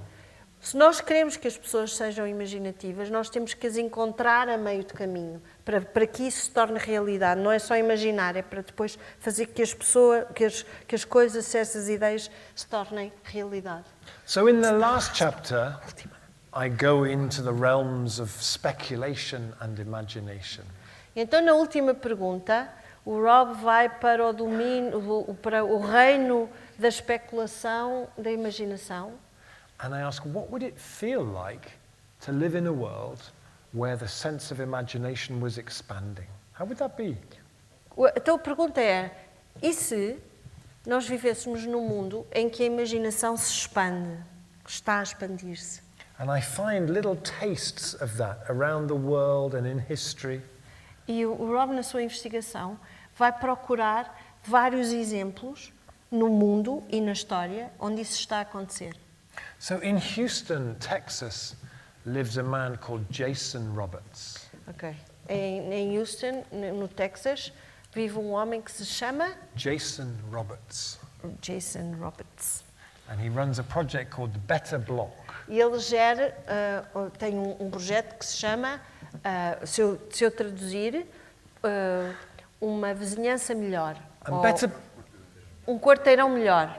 D: Se nós queremos que as pessoas sejam imaginativas, nós temos que as encontrar a meio de caminho, para que isso se torne realidade. Não é só imaginar, é para depois fazer que que as coisas, essas ideias se tornem realidade.
C: So in the last chapter, I go into the realms of speculation and imagination.
D: Então, na última pergunta, o Rob vai para o domínio, para o reino da especulação, da imaginação.
C: And I ask, what would it feel like to live in a world where the sense of imagination was expanding? How would that be?
D: Então a pergunta é, e se nós vivêssemos num mundo em que a imaginação se expande, está a expandir-se?
C: And I find little tastes of that around the world and in history.
D: E o Rob, na sua investigação, vai procurar vários exemplos no mundo e na história onde isso está a acontecer.
C: So in Houston, Texas, lives a man called Jason Roberts.
D: Ok. Em Houston, no Texas, vive um homem que se chama
C: Jason Roberts.
D: Jason Roberts.
C: And he runs a project called the Better Block.
D: E ele gera, tem um projeto que se chama, se eu traduzir, uma vizinhança melhor.
C: And Better,
D: Um quarteirão melhor.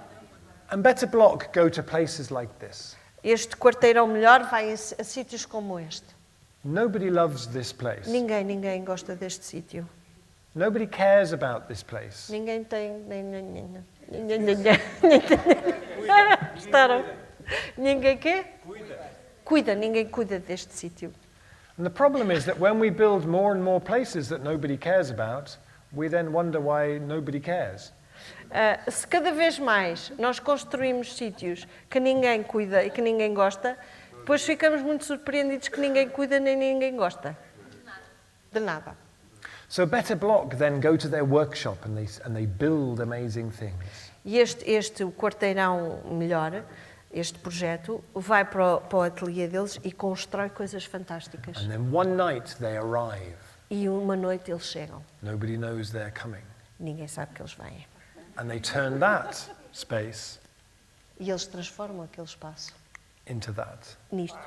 C: and Better Block go to places like this.
D: Este quarteirão melhor vai a sítios como este.
C: Nobody loves this place.
D: Ninguém gosta deste sítio.
C: Nobody cares about this place.
D: Ninguém tem... Gostaram? Ninguém quê? Ninguém cuida deste sítio.
C: And the problem is that when we build more and more places that nobody cares about, we then wonder why nobody cares.
D: Se cada vez mais nós construímos sítios que ninguém cuida e que ninguém gosta, depois ficamos muito surpreendidos que ninguém cuida nem ninguém gosta. De nada.
C: So Better Block then go to their workshop and they build amazing things.
D: E o quarteirão melhor, este projeto, vai para o ateliê deles e constrói coisas fantásticas.
C: And then one night they arrive.
D: E uma noite eles chegam.
C: Nobody knows they're coming.
D: Ninguém sabe que eles vêm.
C: And they turn that space
D: E eles transformam aquele espaço
C: into that.
D: nisto.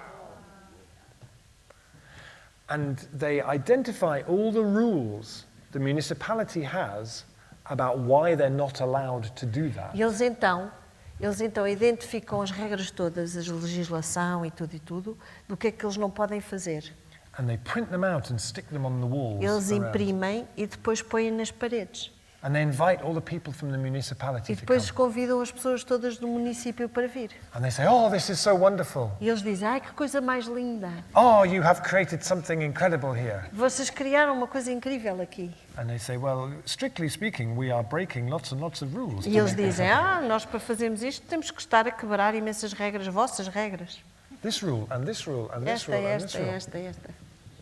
C: And they identify all the rules the municipality has about why they're not allowed to do that.
D: E eles então identificam as regras todas, a legislação e tudo, do que é que eles não podem fazer.
C: And they print them out and stick them on the walls.
D: Eles
C: around.
D: imprimem e depois põem nas paredes.
C: And they invite all the people from the
D: E
C: municipality to
D: depois
C: come.
D: convidam as pessoas todas do município para vir.
C: And they say, oh, this is so wonderful.
D: E eles dizem, ai, que coisa mais linda.
C: Oh, you have created something incredible here.
D: Vocês criaram uma coisa incrível aqui.
C: And they say, well, strictly speaking, we are breaking lots and lots of rules.
D: E eles dizem, nós para fazermos isto temos que estar a quebrar imensas regras, vossas regras.
C: This rule, and this rule, and this
D: Esta,
C: rule, and this
D: esta,
C: rule.
D: esta.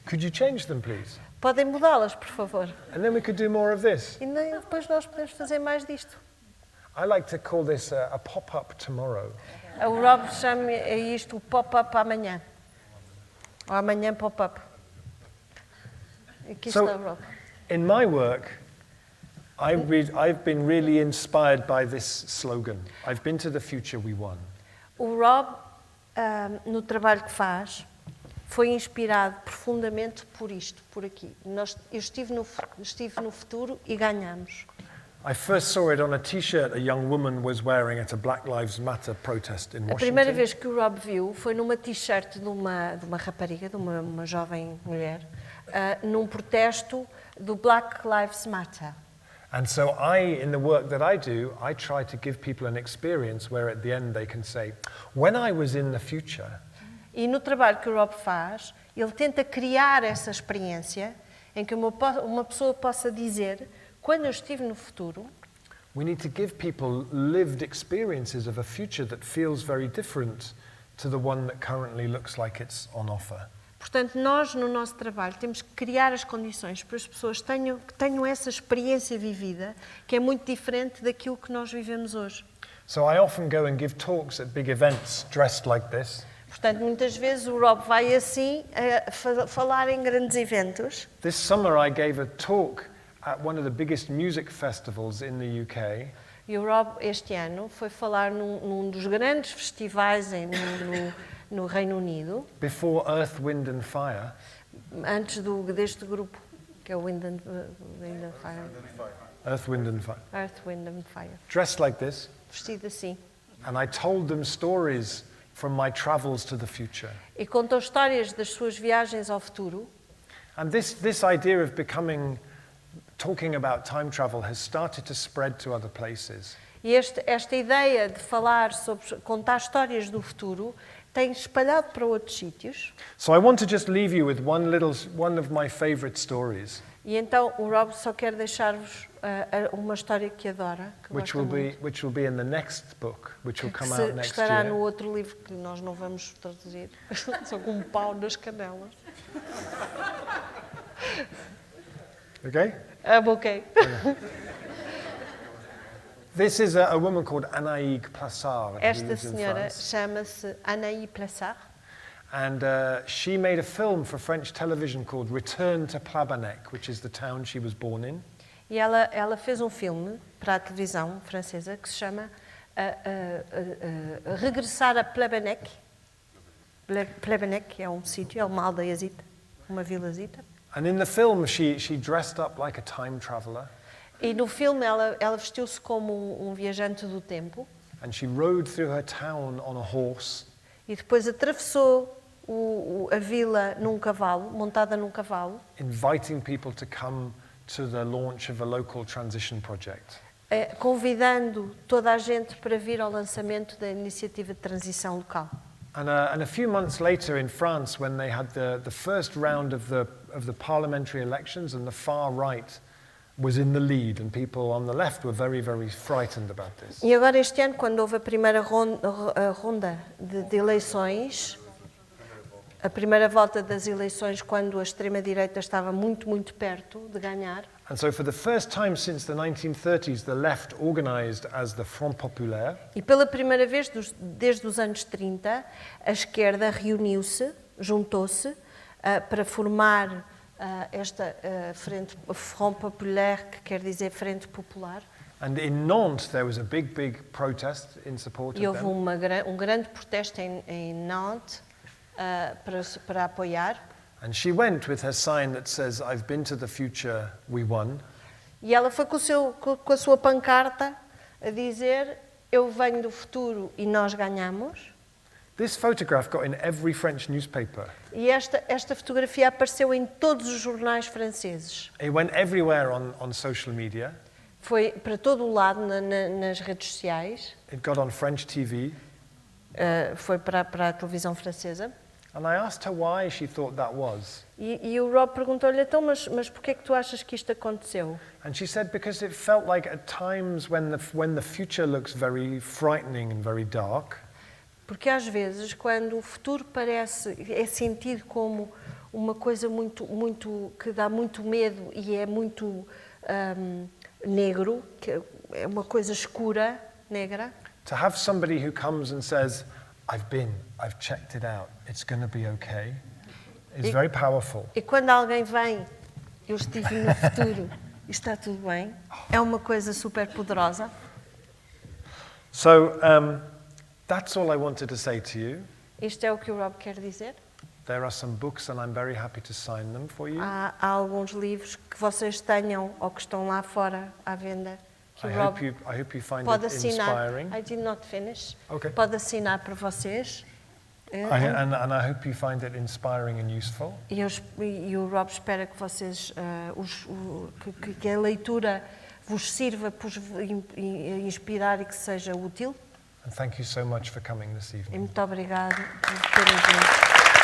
C: Could you change them, please?
D: Podem mudá-las, por favor.
C: And then we could do more of this.
D: E depois nós podemos fazer mais disto.
C: I like to call this a pop-up tomorrow.
D: O Rob chama a isto o pop-up amanhã. Ou amanhã pop-up. Aqui está o Rob.
C: In my work, I've been really inspired by this slogan. I've been to the future we won.
D: O Rob, no trabalho que faz, foi inspirado profundamente por isto, por aqui. Eu estive no futuro e ganhamos.
C: I first saw it on a T-shirt a young woman was wearing at a Black Lives Matter protest in Washington.
D: A primeira vez que o Rob viu foi numa T-shirt de uma rapariga, de uma jovem mulher, num protesto do Black Lives Matter.
C: And so in the work that I do, I try to give people an experience where at the end they can say, when I was in the future...
D: E no trabalho que o Rob faz, ele tenta criar essa experiência em que uma pessoa possa dizer, quando eu estive no futuro,
C: we need to give people lived experiences of a future that feels very different to the one that currently looks like it's on offer.
D: Portanto, nós no nosso trabalho temos que criar as condições para as pessoas que tenham essa experiência vivida, que é muito diferente daquilo que nós vivemos hoje.
C: So I often go and give talks at big events dressed like this.
D: Portanto, muitas vezes o Rob vai assim a falar em grandes eventos.
C: This summer I gave a talk at one of the biggest music festivals in the UK.
D: E o Rob, este ano, foi falar num dos grandes festivais no Reino Unido.
C: Before Earth, Wind and Fire.
D: Antes deste grupo, que é o Wind and Fire.
C: Earth, Wind and Fire.
D: Earth, Wind and Fire.
C: Dressed like this.
D: Vestido assim.
C: And I told them stories from my travels to the future.
D: E contou histórias das suas viagens ao futuro.
C: And this idea of talking about time travel has started to spread to other places.
D: E esta ideia de contar histórias do futuro tem espalhado para outros sítios.
C: So I want to just leave you with one of my favorite stories.
D: E então o Rob só quer deixar-vos uma história que adora, que
C: which will be in the next book, which will come out next year.
D: Estará no outro livro que nós não vamos traduzir, só com um pau nas canelas.
C: Okay?
D: Ok.
C: This is a woman called Anaïg Plassard, who
D: Esta
C: lives in
D: senhora
C: France.
D: chama-se Anaïs Plassard.
C: And she made a film for French television called Return to Plabannec, which is the town she was born in.
D: E ela fez um filme para a televisão francesa que se chama Regressar a Plabannec. Plabannec é um sítio, é uma aldeiazita, uma vilazita.
C: And in the film, she dressed up like a time traveler.
D: E no filme ela vestiu-se como um viajante do tempo
C: And she rode through her town on a horse.
D: e depois atravessou a vila num cavalo, montada num cavalo,
C: Inviting people to come to the launch of a local transition project.
D: convidando toda a gente para vir ao lançamento da iniciativa de transição local.
C: And a few months later in France, when they had the first round of the parliamentary elections, and the far right was in the lead, and people on the left were very, very frightened about this.
D: E agora este ano, quando houve a primeira ronda de eleições, a primeira volta das eleições, quando a extrema-direita estava muito, muito perto de ganhar,
C: And so for the first time since the 1930s, the left organized as the Front Populaire,
D: e pela primeira vez desde os anos 30, a esquerda reuniu-se, juntou-se, para formar esta Front Populaire, que quer dizer Frente Popular.
C: and in Nantes there was a big, big protest in support
D: E
C: of
D: houve
C: them.
D: grande protesto em Nantes para apoiar.
C: And she went with her sign that says, "I've been to the future, we won."
D: E ela foi com a sua pancarta a dizer: eu venho do futuro e nós ganhamos.
C: This photograph got in every French newspaper.
D: E esta fotografia apareceu em todos os jornais franceses.
C: It went everywhere on social media.
D: Foi para todo o lado nas redes sociais.
C: It got on French TV.
D: Foi para a televisão francesa.
C: And I asked her why she thought that was.
D: E o Rob perguntou-lhe: então, mas porquê é que tu achas que isto aconteceu?
C: And she said because it felt like at times when the future looks very frightening and very dark,
D: Porque às vezes, quando o futuro é sentido como uma coisa muito que dá muito medo e é muito negro, que é uma coisa escura, negra,
C: to have somebody who comes and says, I've checked it out, it's going to be okay, is very powerful.
D: e quando alguém vem, eu estive no futuro e está tudo bem, é uma coisa super poderosa.
C: So that's all I wanted to say to you.
D: Isto é o que o Rob quer dizer.
C: There are some books and I'm very happy to sign them for you.
D: Há alguns livros que vocês tenham ou que estão lá fora à venda que
C: I
D: o Rob
C: hope you find
D: pode
C: it
D: assinar.
C: inspiring.
D: I did not finish.
C: Okay.
D: Pode assinar para vocês.
C: And I hope you find it inspiring and useful.
D: E o Rob espera que vocês, que a leitura vos sirva para vos inspirar e que seja útil.
C: And thank you so much for coming this
D: E
C: evening.
D: muito obrigado por terem vindo.